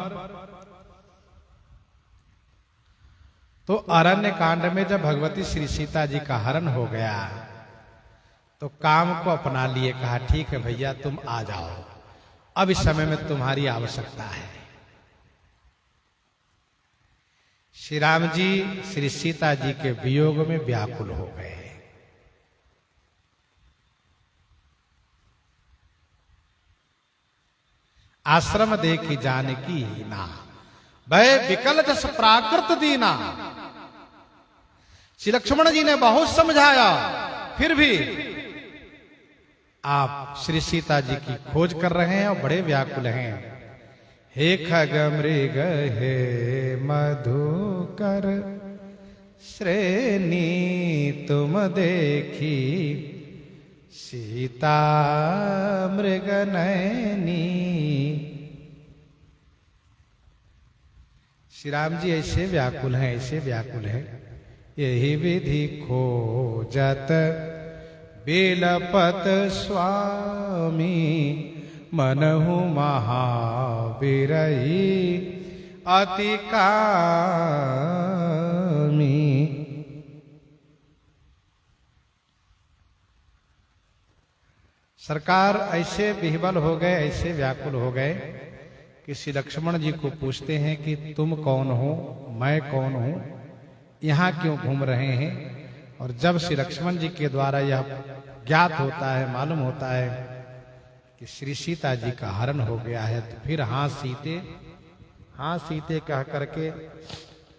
तो अरण्य कांड में जब भगवती श्री सीता जी का हरण हो गया तो काम को अपना लिए, कहा ठीक है भैया तुम आ जाओ, अब इस समय में तुम्हारी आवश्यकता है। श्री राम जी श्री सीता जी के वियोग में व्याकुल हो गए। आश्रम देखी जानकी ना, भय विकल जस प्राकृत दीना। श्री लक्ष्मण जी ने बहुत समझाया, फिर भी आप श्री सीता जी की खोज कर रहे हैं और बड़े व्याकुल हैं। हे खगमृग हे मधुकर श्रेणी तुम देखी, सीता मृग नयनी। श्री राम जी ऐसे व्याकुल हैं, ऐसे व्याकुल हैं, यही विधि खोजत बेलपत स्वामी, मनहु महावीरही अति कामी। सरकार ऐसे विह्वल हो गए, ऐसे व्याकुल हो गए कि श्री लक्ष्मण जी को पूछते हैं कि तुम कौन हो, मैं कौन हूं, यहां क्यों घूम रहे हैं। और जब श्री लक्ष्मण जी के द्वारा यह ज्ञात होता है, मालूम होता है कि श्री सीता जी का हरण हो गया है, तो फिर हाँ सीते कह करके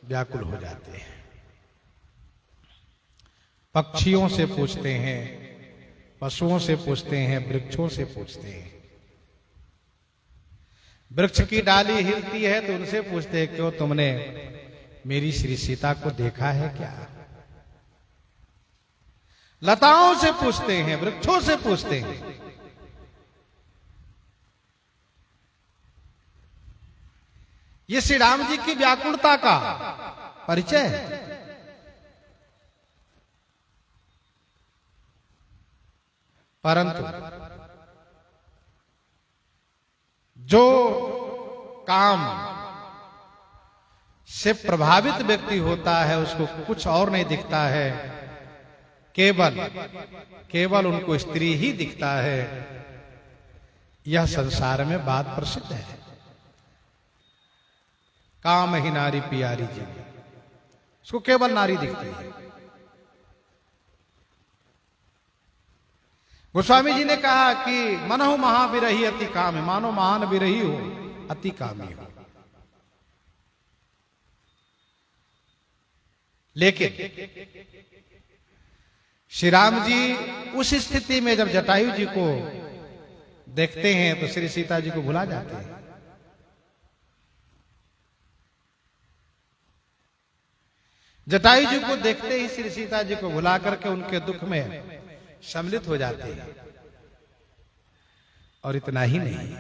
व्याकुल हो जाते हैं। पक्षियों से पूछते हैं, पशुओं से पूछते हैं, वृक्षों से पूछते हैं। वृक्ष की डाली हिलती है तो उनसे पूछते हैं क्यों तुमने मेरी श्री सीता को देखा है क्या। लताओं से पूछते हैं, वृक्षों से पूछते हैं। ये श्री राम जी की व्याकुलता का परिचय है। परंतु जो काम से प्रभावित व्यक्ति होता है उसको कुछ और नहीं दिखता है, केवल उनको स्त्री ही दिखता है। यह संसार में बात प्रसिद्ध है। काम ही नारी प्यारी जी, उसको केवल नारी दिखती है। गोस्वामी जी ने कहा कि मनहु महाविरही अति कामी, मानो महान विरही हो, अति कामी हो। लेकिन श्री राम जी उस स्थिति में जब जटायु जी को देखते हैं तो श्री सीता जी को भुला जाते हैं। जटायु जी को देखते ही श्री सीता जी को भुला करके उनके दुख में सम्मिलित हो जाते हैं। और इतना ही नहीं,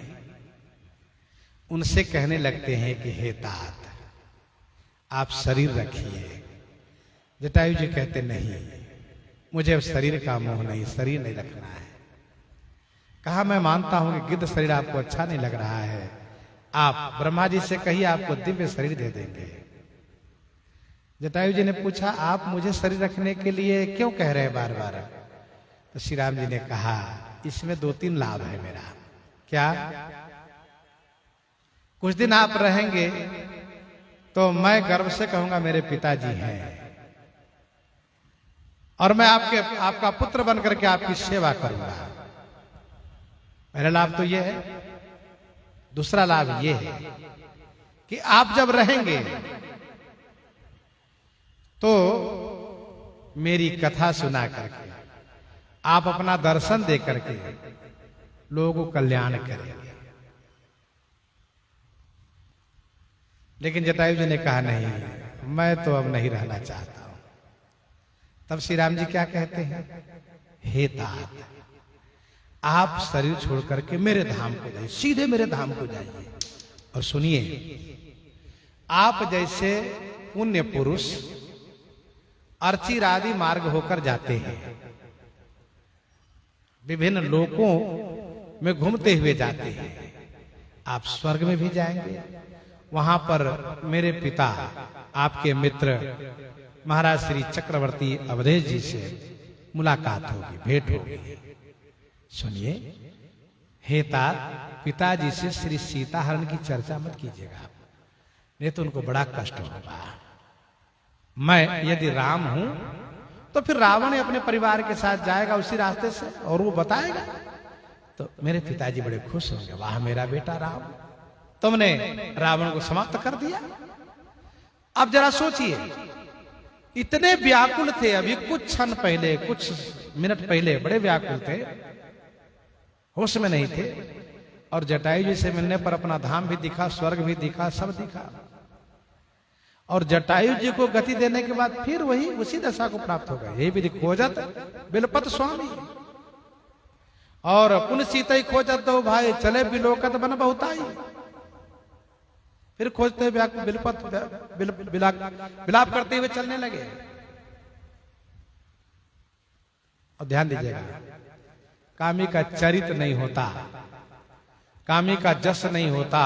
उनसे कहने लगते हैं कि हे तात आप शरीर रखिए। जटायु जी कहते नहीं, मुझे अब शरीर का मोह नहीं, शरीर नहीं रखना है। कहा मैं मानता हूं कि गिद्ध शरीर आपको अच्छा नहीं लग रहा है, आप ब्रह्मा जी से कहिए आपको दिव्य शरीर दे देंगे। जटायु जी ने पूछा आप मुझे शरीर रखने के लिए क्यों कह रहे हैं बार बार? तो श्री राम जी ने कहा इसमें 2-3 लाभ है मेरा। क्या? कुछ दिन आप रहेंगे तो मैं गर्व से कहूंगा मेरे पिताजी हैं, और मैं आपका पुत्र बनकर के आपकी सेवा करूंगा। पहला लाभ तो यह है। दूसरा लाभ यह है कि आप जब रहेंगे तो मेरी कथा सुना करके, आप अपना दर्शन दे करके लोगों को कल्याण करेंगे। लेकिन जटायु जी ने कहा नहीं, मैं तो अब नहीं रहना चाहता हूं। तब श्री राम जी क्या कहते हैं? हे तात, आप शरीर छोड़ करके मेरे धाम को जाइए, सीधे मेरे धाम को जाइए। और सुनिए, आप जैसे पुण्य पुरुष अर्चिरादि मार्ग होकर जाते हैं, विभिन्न लोकों में घूमते हुए जाते हैं, आप स्वर्ग में भी जाएंगे। वहां पर मेरे पिता आपके मित्र महाराज श्री चक्रवर्ती अवधेश जी से मुलाकात होगी, भेंट होगी। सुनिए, हे तात, पिताजी से श्री सीता हरण की चर्चा मत कीजिएगा, नहीं तो उनको बड़ा कष्ट होगा। मैं यदि राम हूं तो फिर रावण अपने परिवार के साथ जाएगा उसी रास्ते से और वो बताएगा, तो मेरे पिताजी बड़े खुश होंगे, वाह मेरा बेटा राम, तुमने रावण को समाप्त कर दिया। अब जरा सोचिए, इतने व्याकुल थे, अभी कुछ क्षण पहले, कुछ मिनट पहले बड़े व्याकुल थे, होश में नहीं थे, और जटायु जी से मिलने पर अपना धाम भी दिखा, स्वर्ग भी दिखा, सब दिखा। और जटायु जी को गति देने के बाद फिर वही उसी दशा को प्राप्त हो गए। यही भी खोजत बिलपत स्वामी, और पुन सीतई खोजत दो भाई, चले बिलोकत बन बहुताई। फिर खोजते बिलपत बिलाप करते हुए चलने लगे। और ध्यान दीजिएगा, कामी का चरित नहीं होता, कामी का जस नहीं होता,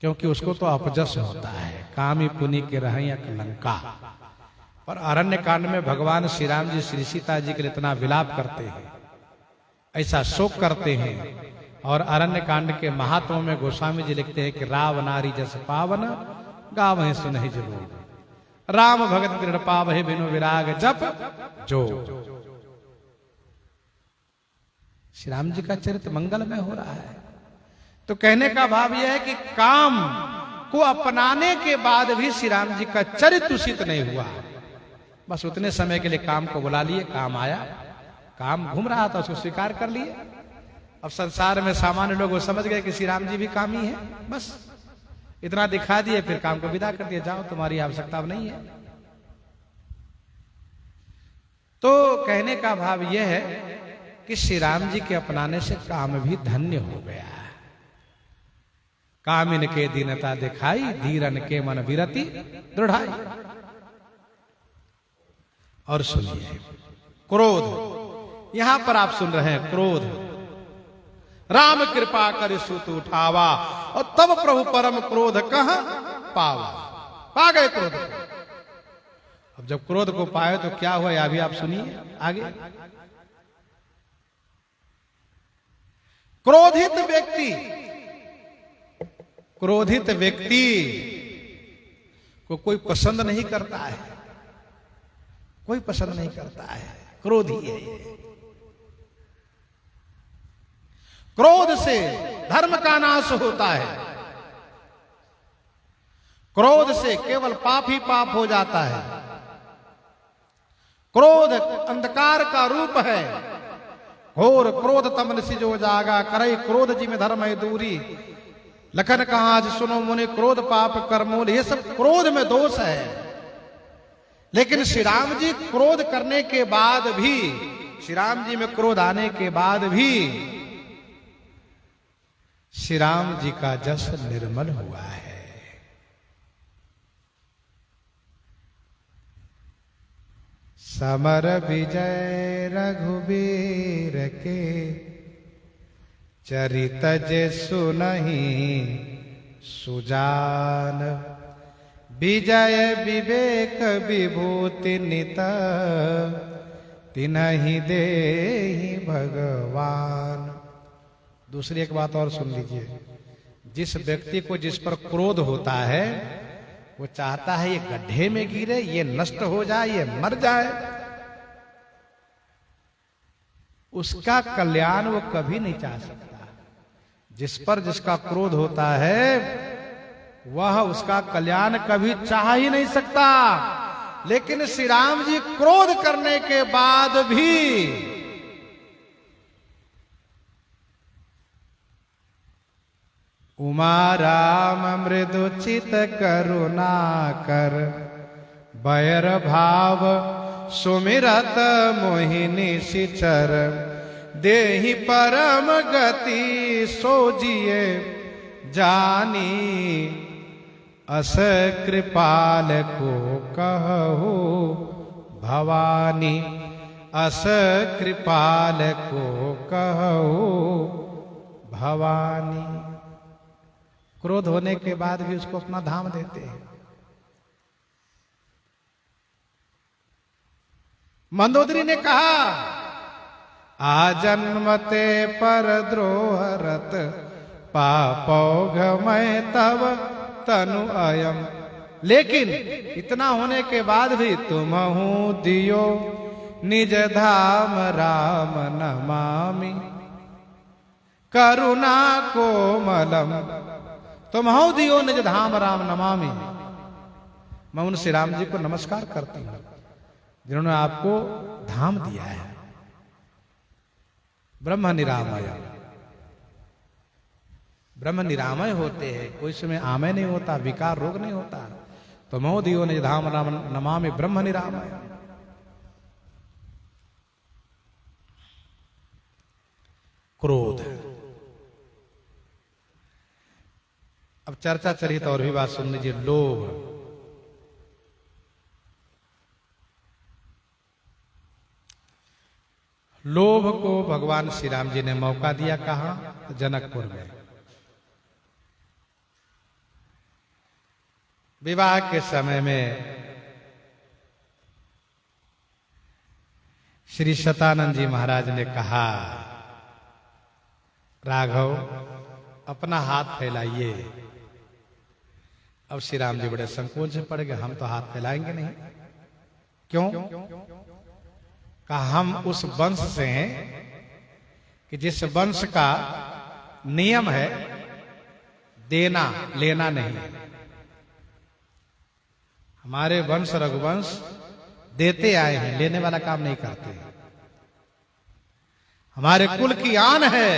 क्योंकि उसको तो अपजस होता है। कामी पुनि के रहें लंका। और अरण्य कांड में भगवान श्री राम जी श्री सीता जी के लिए इतना विलाप करते हैं, ऐसा शोक करते हैं। और अरण्य कांड के महात्मा में गोस्वामी जी लिखते हैं कि राव नारी जस पावन गावहि सुनहि जरूर, राम भगत दृढ़ पावहि बिनु विराग जप जो। श्री राम जी का चरित्र मंगलमय हो रहा है। तो कहने का भाव यह है कि काम को अपनाने के बाद भी श्री राम जी का चरित्र दूषित नहीं हुआ। बस उतने समय के लिए काम को बुला लिए, काम आया, काम घूम रहा था, उसको स्वीकार कर लिए। अब संसार में सामान्य लोग वो समझ गए कि श्री राम जी भी कामी है, बस इतना दिखा दिए, फिर काम को विदा कर दिया, जाओ तुम्हारी आवश्यकता अब नहीं है। तो कहने का भाव यह है कि श्री राम जी के अपनाने से काम भी धन्य हो गया। कामिन के दीनता दिखाई, धीरन के मन विरति दृढ़ाई। और सुनिए, क्रोध, यहां पर आप सुन रहे हैं क्रोध। राम कृपा कर सुत उठावा, और तब प्रभु परम क्रोध कहां पावा। पा गए क्रोध को। अब जब क्रोध को पाए तो क्या हुआ, अभी आप सुनिए आगे। क्रोधित व्यक्ति को कोई पसंद नहीं करता है, कोई पसंद नहीं करता है, क्रोधी है ये। क्रोध से धर्म का नाश होता है, क्रोध से केवल पाप ही पाप हो जाता है। क्रोध अंधकार का रूप है, घोर क्रोध तमन सिजो जागा, करे क्रोध जी में धर्म है दूरी। लखन कहा आज सुनो मुनि, क्रोध पाप कर्मूल। ये सब क्रोध में दोष है। लेकिन श्री राम जी क्रोध करने के बाद भी, श्री राम जी में क्रोध आने के बाद भी श्री राम जी का जस निर्मल हुआ है। समर विजय रघुबीर के, चरित जे सुनहि सुजान। विजय विवेक विभूति नित, तिन्हि देहि भगवान। दूसरी एक बात और सुन लीजिए, जिस व्यक्ति को जिस पर क्रोध होता है वो चाहता है ये गड्ढे में गिरे, ये नष्ट हो जाए, ये मर जाए, उसका कल्याण वो कभी नहीं चाह सकता। जिस पर जिसका क्रोध होता है वह उसका कल्याण कभी चाह ही नहीं सकता। लेकिन श्री राम जी क्रोध करने के बाद भी उमा राम मृदु चित करुणा कर, बैर भाव सुमिरत मोहिनी सिचर। देहि परम गति सोजिए जानी, अस कृपाल को कहु भवानी। अस कृपाल को कहु भवानी। क्रोध होने के बाद भी उसको अपना धाम देते हैं। मंदोदरी ने कहा, आजन्मते पर द्रोहरत, पापौघ मैं तब तनु अयम। लेकिन इतना होने के बाद भी तुमहु दियो निज धाम राम नमामि। करुणा कोमलम, तुमहु दियो निज धाम राम नमामि। मैं उन श्री राम जी को नमस्कार करती हूं जिन्होंने आपको धाम दिया है। ब्रह्म निरामय, ब्रह्म निरामय होते हैं, कोई समय आमय नहीं होता, विकार रोग नहीं होता। तो मो दियो निज धाम राम नमामि ब्रह्म निरामय। क्रोध, अब चर्चा चली तो और भी बात सुन लीजिए। लोभ, लोभ को भगवान श्री राम जी ने मौका दिया। कहां? तो जनकपुर में। विवाह के समय में श्री शतानंद जी महाराज ने कहा, राघव अपना हाथ फैलाइए। अब श्री राम जी बड़े संकोच से पड़ गए, हम तो हाथ फैलाएंगे नहीं। क्यों? कहा, हम उस वंश से हैं कि जिस वंश का नियम है देना लेना नहीं। हमारे वंश रघुवंश देते आए हैं, लेने वाला काम नहीं करते। हमारे कुल की आन है,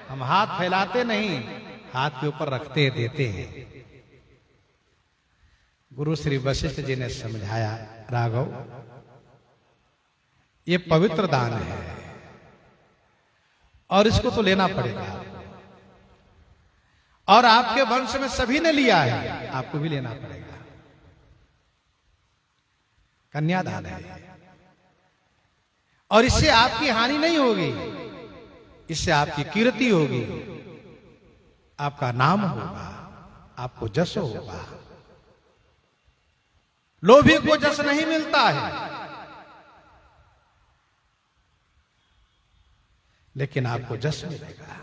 हम हाथ फैलाते नहीं, हाथ के ऊपर रखते देते हैं। गुरु श्री वशिष्ठ जी ने समझाया, राघव ये पवित्र दान है और इसको तो लेना पड़ेगा। और आपके वंश में सभी ने लिया है, आपको भी लेना पड़ेगा। कन्यादान है और इससे आपकी हानि नहीं होगी, इससे आपकी कीर्ति होगी, आपका नाम होगा, आपको जश होगा। लोभी को जश नहीं मिलता है, लेकिन आपको जश मिलेगा।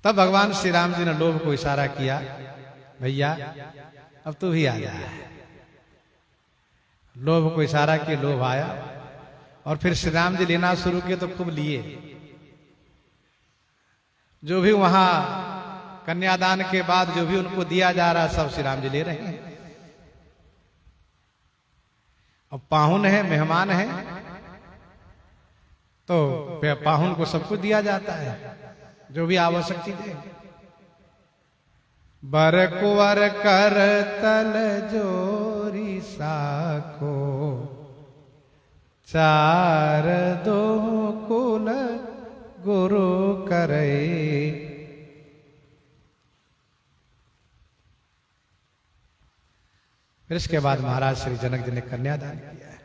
तब भगवान श्री राम जी ने लोभ को इशारा किया, भैया अब तू ही आ जा। लोभ को इशारा किया, लोभ आया और फिर श्री राम जी लेना शुरू किए तो खूब लिए। जो भी वहां कन्यादान के बाद जो भी उनको दिया जा रहा है सब श्री राम जी ले रहे हैं। अब पाहुन है, मेहमान है, तो पाहुन को सब कुछ दिया जाता है, जो भी आवश्यक चीजें। बर कुंवर कर तल जोरी साखो, चार दो कुल गुरु करे। फिर इसके बाद महाराज श्री जनक जी ने कन्यादान किया है।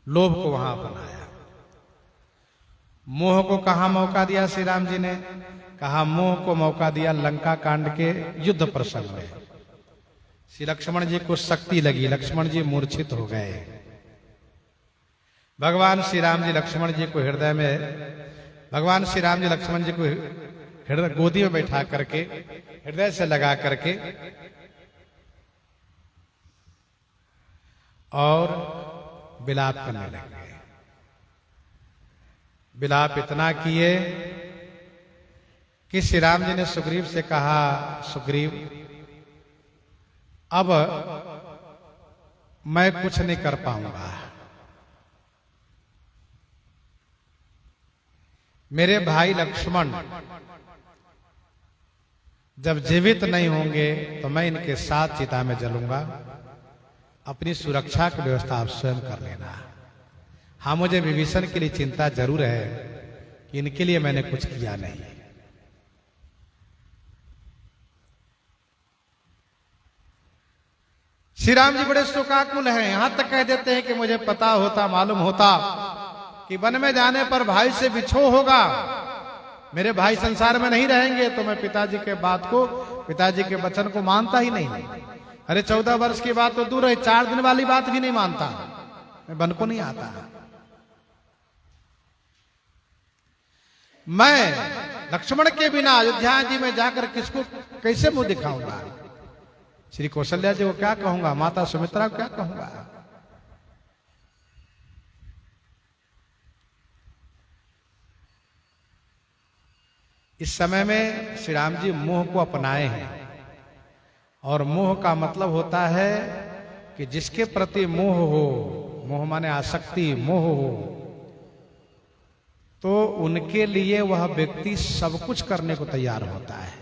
लोभ को वहां अपनाया। मोह को कहां मौका दिया श्री राम जी ने? कहा मोह को मौका दिया लंका कांड के युद्ध प्रसंग में। श्री लक्ष्मण जी को शक्ति लगी, लक्ष्मण जी मूर्छित हो गए। भगवान श्री राम जी लक्ष्मण जी को हृदय में, भगवान श्री राम जी लक्ष्मण जी को हृदय गोदी में बैठा करके हृदय से लगा करके और विलाप करने लगे। विलाप इतना किए कि श्री राम जी ने सुग्रीव से कहा, सुग्रीव अब मैं कुछ नहीं कर पाऊंगा, मेरे भाई लक्ष्मण जब जीवित नहीं होंगे तो मैं इनके साथ चिता में जलूंगा, अपनी सुरक्षा की व्यवस्था आप स्वयं कर लेना। हाँ, मुझे विभीषण के लिए चिंता जरूर है कि इनके लिए मैंने कुछ किया नहीं। श्री राम जी बड़े शोकाकुल हैं, यहां तक कह देते हैं कि मुझे पता होता, मालूम होता कि वन में जाने पर भाई से बिछो होगा, मेरे भाई संसार में नहीं रहेंगे, तो मैं पिताजी के बात को, पिताजी के वचन को मानता ही नहीं। अरे 14 वर्ष की बात तो दूर है, 4 दिन वाली बात भी नहीं मानता, मैं वन को नहीं आता। मैं लक्ष्मण के बिना अयोध्या जी में जाकर किसको कैसे मुंह दिखाऊंगा? श्री कौशल्या जी को क्या कहूंगा? माता सुमित्रा को क्या कहूंगा? इस समय में श्री राम जी मोह को अपनाए हैं, और मोह का मतलब होता है कि जिसके प्रति मोह हो, मोह माने आसक्ति, मोह हो, तो उनके लिए वह व्यक्ति सब कुछ करने को तैयार होता है,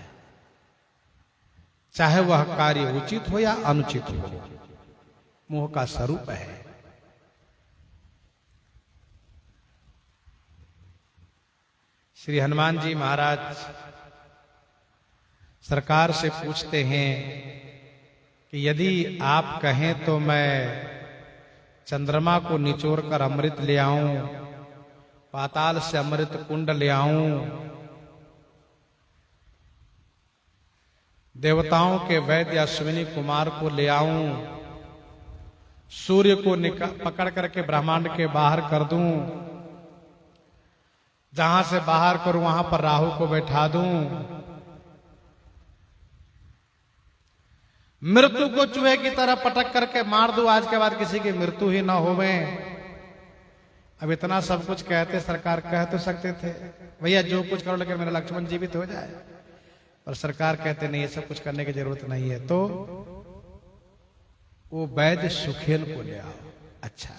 चाहे वह कार्य उचित हो या अनुचित हो। मोह का स्वरूप है। श्री हनुमान जी महाराज सरकार से पूछते हैं कि यदि आप कहें तो मैं चंद्रमा को निचोड़ कर अमृत ले आऊं, पाताल से अमृत कुंड ले आऊं, देवताओं के वैद्य अश्विनी कुमार को ले आऊं, सूर्य को पकड़ करके ब्रह्मांड के बाहर कर दूं, जहां से बाहर करूं वहां पर राहु को बैठा दूं, मृत्यु को चूहे की तरह पटक करके मार दूं, आज के बाद किसी की मृत्यु ही ना होवे। अब इतना सब कुछ कहते, सरकार कह तो सकते थे भैया जो कुछ करो लेकिन मेरा लक्ष्मण जीवित हो जाए, पर सरकार कहते नहीं, ये सब कुछ करने की जरूरत नहीं है। तो वो वैद्य सुखेन को ले आओ। अच्छा,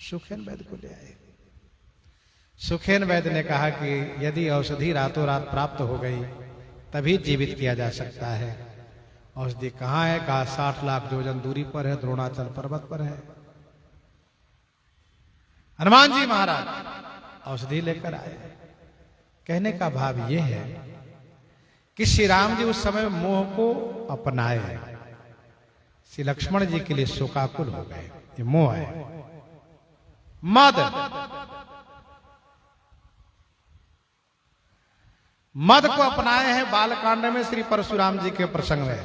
सुखेन वैद्य को ले आए। सुखेन वैद्य ने कहा कि यदि औषधि रातों रात प्राप्त हो गई तभी जीवित किया जा सकता है। औषधि कहाँ है? कहा 60 लाख योजन दूरी पर है, द्रोणाचल पर्वत पर है। हनुमान जी महाराज औषधि लेकर आए। कहने का भाव यह है कि श्री राम जी उस समय मोह को अपनाए, श्री लक्ष्मण जी के लिए शोकाकुल हो गए। ये मोह है। मद को अपनाए हैं बालकांड में श्री परशुराम जी के प्रसंग में।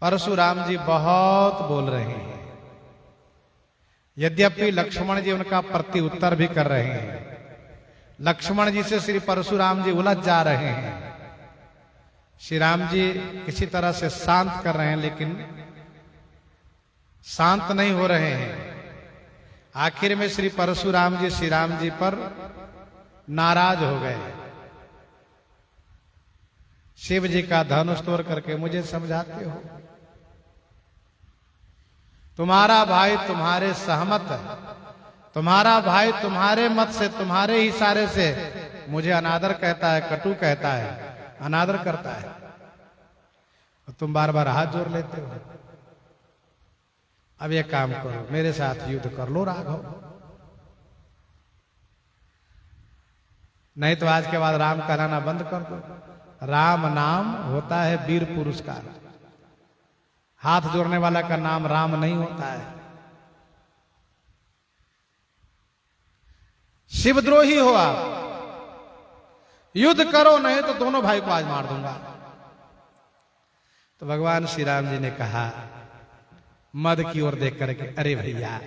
परशुराम जी बहुत बोल रहे हैं, यद्यपि लक्ष्मण जी उनका प्रति उत्तर भी कर रहे हैं। लक्ष्मण जी से श्री परशुराम जी उलझ जा रहे हैं। श्री राम जी किसी तरह से शांत कर रहे हैं, लेकिन शांत नहीं हो रहे हैं। आखिर में श्री परशुराम जी श्री राम जी पर नाराज हो गए। शिव जी का धनुष तोड़ करके मुझे समझाते हो, तुम्हारा भाई तुम्हारे सहमत है, तुम्हारा भाई तुम्हारे मत से, तुम्हारे इशारे से मुझे अनादर कहता है, कटु कहता है, अनादर करता है, और तुम बार बार हाथ जोड़ लेते हो। अब ये काम करो, मेरे साथ युद्ध कर लो राघव। नहीं तो आज के बाद राम कहलाना बंद कर दो। राम नाम होता है वीर पुरुष का, हाथ जोड़ने वाला का नाम राम नहीं होता है। शिवद्रोही हो आप, युद्ध करो नहीं तो दोनों भाई को आज मार दूंगा। तो भगवान श्री राम जी ने कहा मद की ओर देख करके, अरे भैया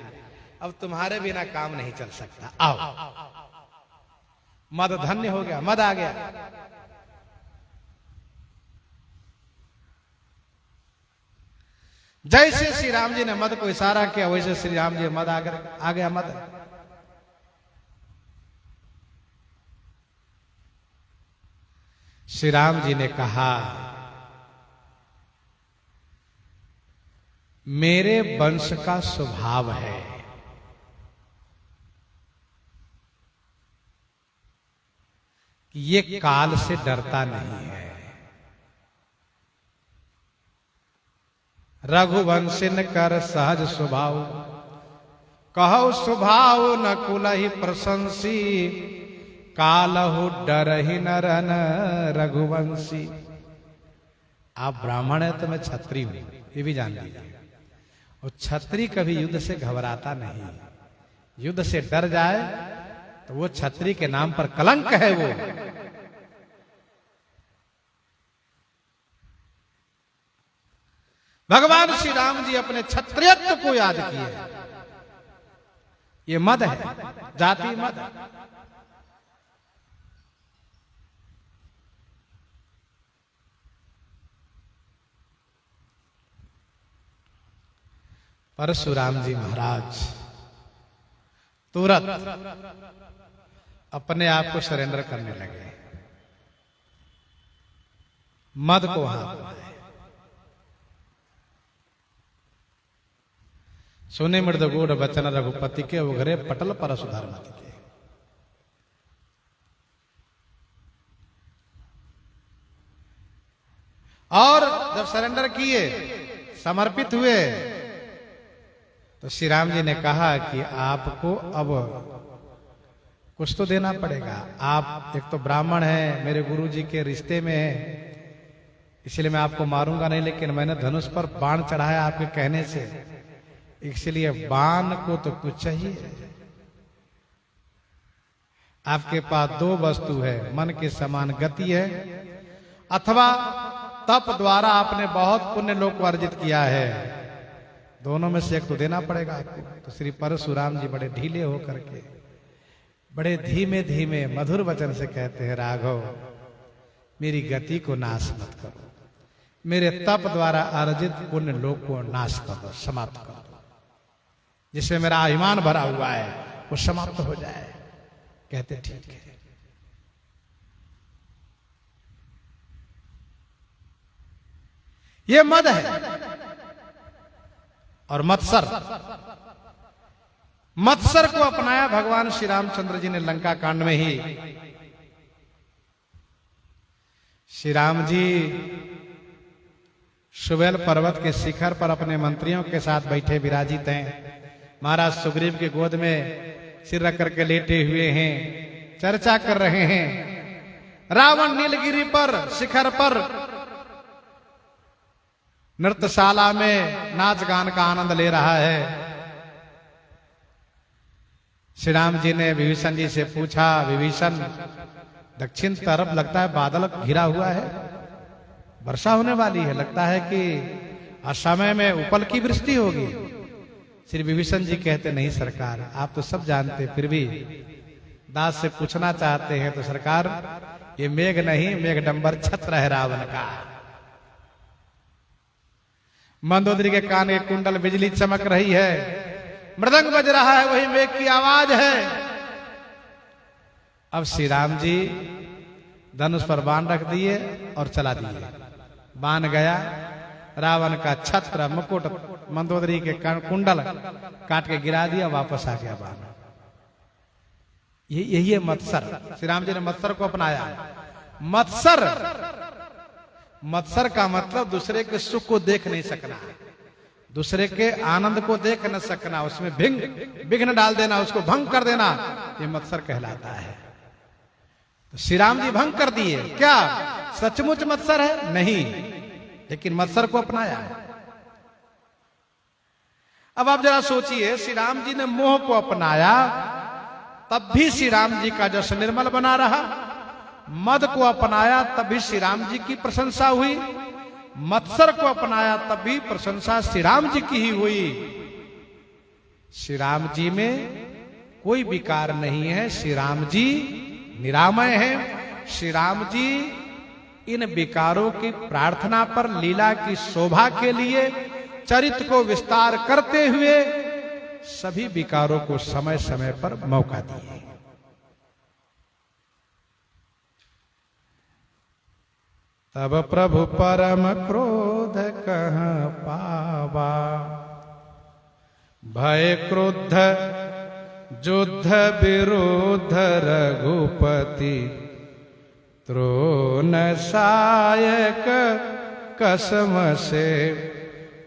अब तुम्हारे बिना काम नहीं चल सकता, आओ। मद धन्य हो गया, मद आ गया। जैसे श्री राम जी ने मद को इशारा किया वैसे श्री राम जी मद आ गया मद। श्री राम जी ने कहा मेरे वंश का स्वभाव है कि ये काल से डरता नहीं है। रघुवंशिन कर सहज स्वभाव, कहो स्वभाव न कुलहि प्रशंसी, कालहु डरहि नरन रघुवंशी। आप ब्राह्मण है तो मैं क्षत्रिय हूं, ये भी जान लीजिए। और क्षत्रिय कभी युद्ध से घबराता नहीं, युद्ध से डर जाए तो वो क्षत्रिय के नाम पर कलंक है। वो भगवान श्री राम जी अपने क्षत्रियत्व को याद किए। ये मद है, जाति मद। परशुराम जी महाराज तुरंत अपने आप को सरेंडर करने लगे, मद को वहां बुलाए। सुने मृद गूढ़ बचन रघुपति के, उघरे पटल परशु धर्मति के। और जब सरेंडर किए, समर्पित हुए, तो श्री राम जी ने कहा कि आपको अब कुछ तो देना पड़ेगा। आप एक तो ब्राह्मण हैं, मेरे गुरु जी के रिश्ते में हैं, इसलिए मैं आपको मारूंगा नहीं, लेकिन मैंने धनुष पर बाण चढ़ाया आपके कहने से, इसलिए बाण को तो कुछ चाहिए। आपके पास दो वस्तु है, मन के समान गति है, अथवा तप द्वारा आपने बहुत पुण्य लोक को अर्जित किया है। दोनों में से एक तो देना पड़ेगा आपको। तो श्री परशुराम जी बड़े ढीले होकर के, बड़े धीमे धीमे मधुर वचन से कहते हैं, राघव मेरी गति को नाश मत करो, मेरे तप द्वारा अर्जित पुण्य लोक को नाश कर दो, समाप्त कर दो, जिसमें मेरा अभिमान भरा हुआ है वो समाप्त हो जाए। कहते ठीक है। ये मद है। और मत्सर, मत्सर को अपनाया भगवान श्री रामचंद्र जी ने लंका कांड में ही। श्री राम जी सुबेल पर्वत के शिखर पर अपने मंत्रियों के साथ बैठे विराजित हैं। महाराज सुग्रीव की गोद में सिर रख करके लेटे हुए हैं, चर्चा कर रहे हैं। रावण नीलगिरी पर शिखर पर नृत्यशाला में नाच गान का आनंद ले रहा है। श्री राम जी ने विभीषण जी से पूछा, विभीषण दक्षिण तरफ लगता है बादल घिरा हुआ है, वर्षा होने वाली है, लगता है कि असमय में उपल की वृष्टि होगी। श्री विभीषण जी कहते, नहीं सरकार, आप तो सब जानते, फिर भी दास से पूछना चाहते हैं। तो सरकार ये मेघ नहीं, मेघडंबर छत्र है रावण का। मंदोदरी के कान के कुंडल, बिजली चमक रही है, मृदंग बज रहा है, वही मेघ की आवाज है। अब श्री राम जी धनुष पर बाण रख दिए और चला दिए। बाण गया, रावण का छत्र मुकुट मंदोदरी के कुंडल काट के गिरा दिया, वापस आ गया बाण। यही है मत्सर। श्री राम जी ने मत्सर को अपनाया। मत्सर, मत्सर का मतलब दूसरे के सुख को देख नहीं सकना, दूसरे के आनंद को देख न सकना, उसमें विघ्न डाल देना, उसको भंग कर देना, ये मत्सर कहलाता है। श्री राम जी भंग कर दिए। क्या सचमुच मत्सर है? नहीं, लेकिन मत्सर को अपनाया है। अब आप जरा सोचिए, श्री राम जी ने मोह को अपनाया, तब भी श्री राम जी का जस निर्मल बना रहा। मद को अपनाया, तब भी श्री राम जी की प्रशंसा हुई। मत्सर को अपनाया, तब भी प्रशंसा श्री राम जी की ही हुई। श्री राम जी में कोई विकार नहीं है। श्री राम जी निरामय है। श्री राम जी इन विकारों की प्रार्थना पर लीला की शोभा के लिए चरित्र को विस्तार करते हुए सभी विकारों को समय समय पर मौका दिए। तब प्रभु परम क्रोध कहाँ पावा, भय क्रुद्ध युद्ध विरुद्ध रघुपति, त्रोन सायक कसम से,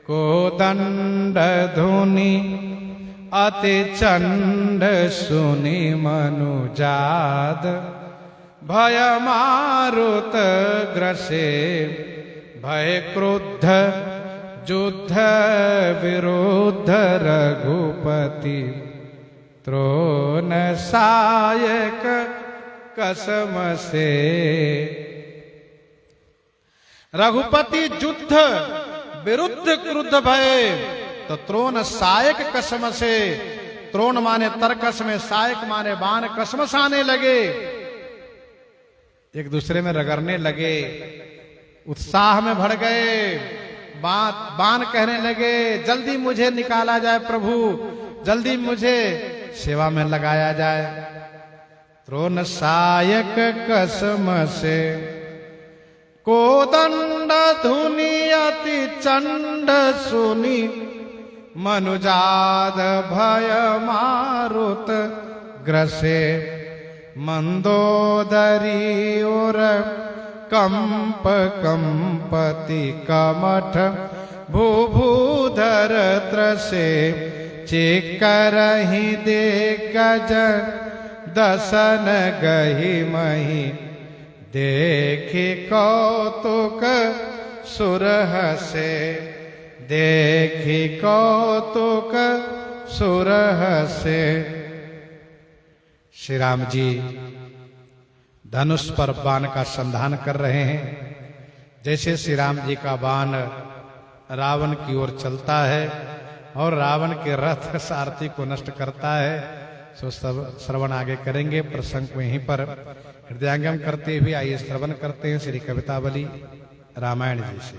कोदंड धुनि अति चंड सुनि मनुजाद, भय मारुत ग्रसे, भय क्रुद्ध युद्ध विरुद्ध रघुपति, त्रोन सायक कसम से। रघुपति युद्ध विरुद्ध क्रुद्ध भय, तो त्रोण सायक कसम से। त्रोण माने तरकस में, सायक माने बाण, कसमस आने लगे, एक दूसरे में रगड़ने लगे, उत्साह में भर गए, बाण कहने लगे, जल्दी मुझे निकाला जाए प्रभु, जल्दी मुझे सेवा में लगाया जाए। त्रोण सायक कसम से, कोदंड धुनि अति चंड सुनि मनुजाद, भय मारुत ग्रसे, मंदोदरी और कंप कंपति कमठ, भूभूधर त्रसे, चिकरहि दे गज दसन गहि मही, देखि कौतुक सुर हसे, देखि कौतुक सुर हसे। श्री राम जी धनुष पर बाण का संधान कर रहे हैं। जैसे श्री राम जी का बाण रावण की ओर चलता है और रावण के रथ सारथी को नष्ट करता है, सो श्रवण आगे करेंगे। प्रसंग को यहीं पर हृदयांगम करते हुए आइए श्रवण करते हैं श्री कवितावली रामायण जी से।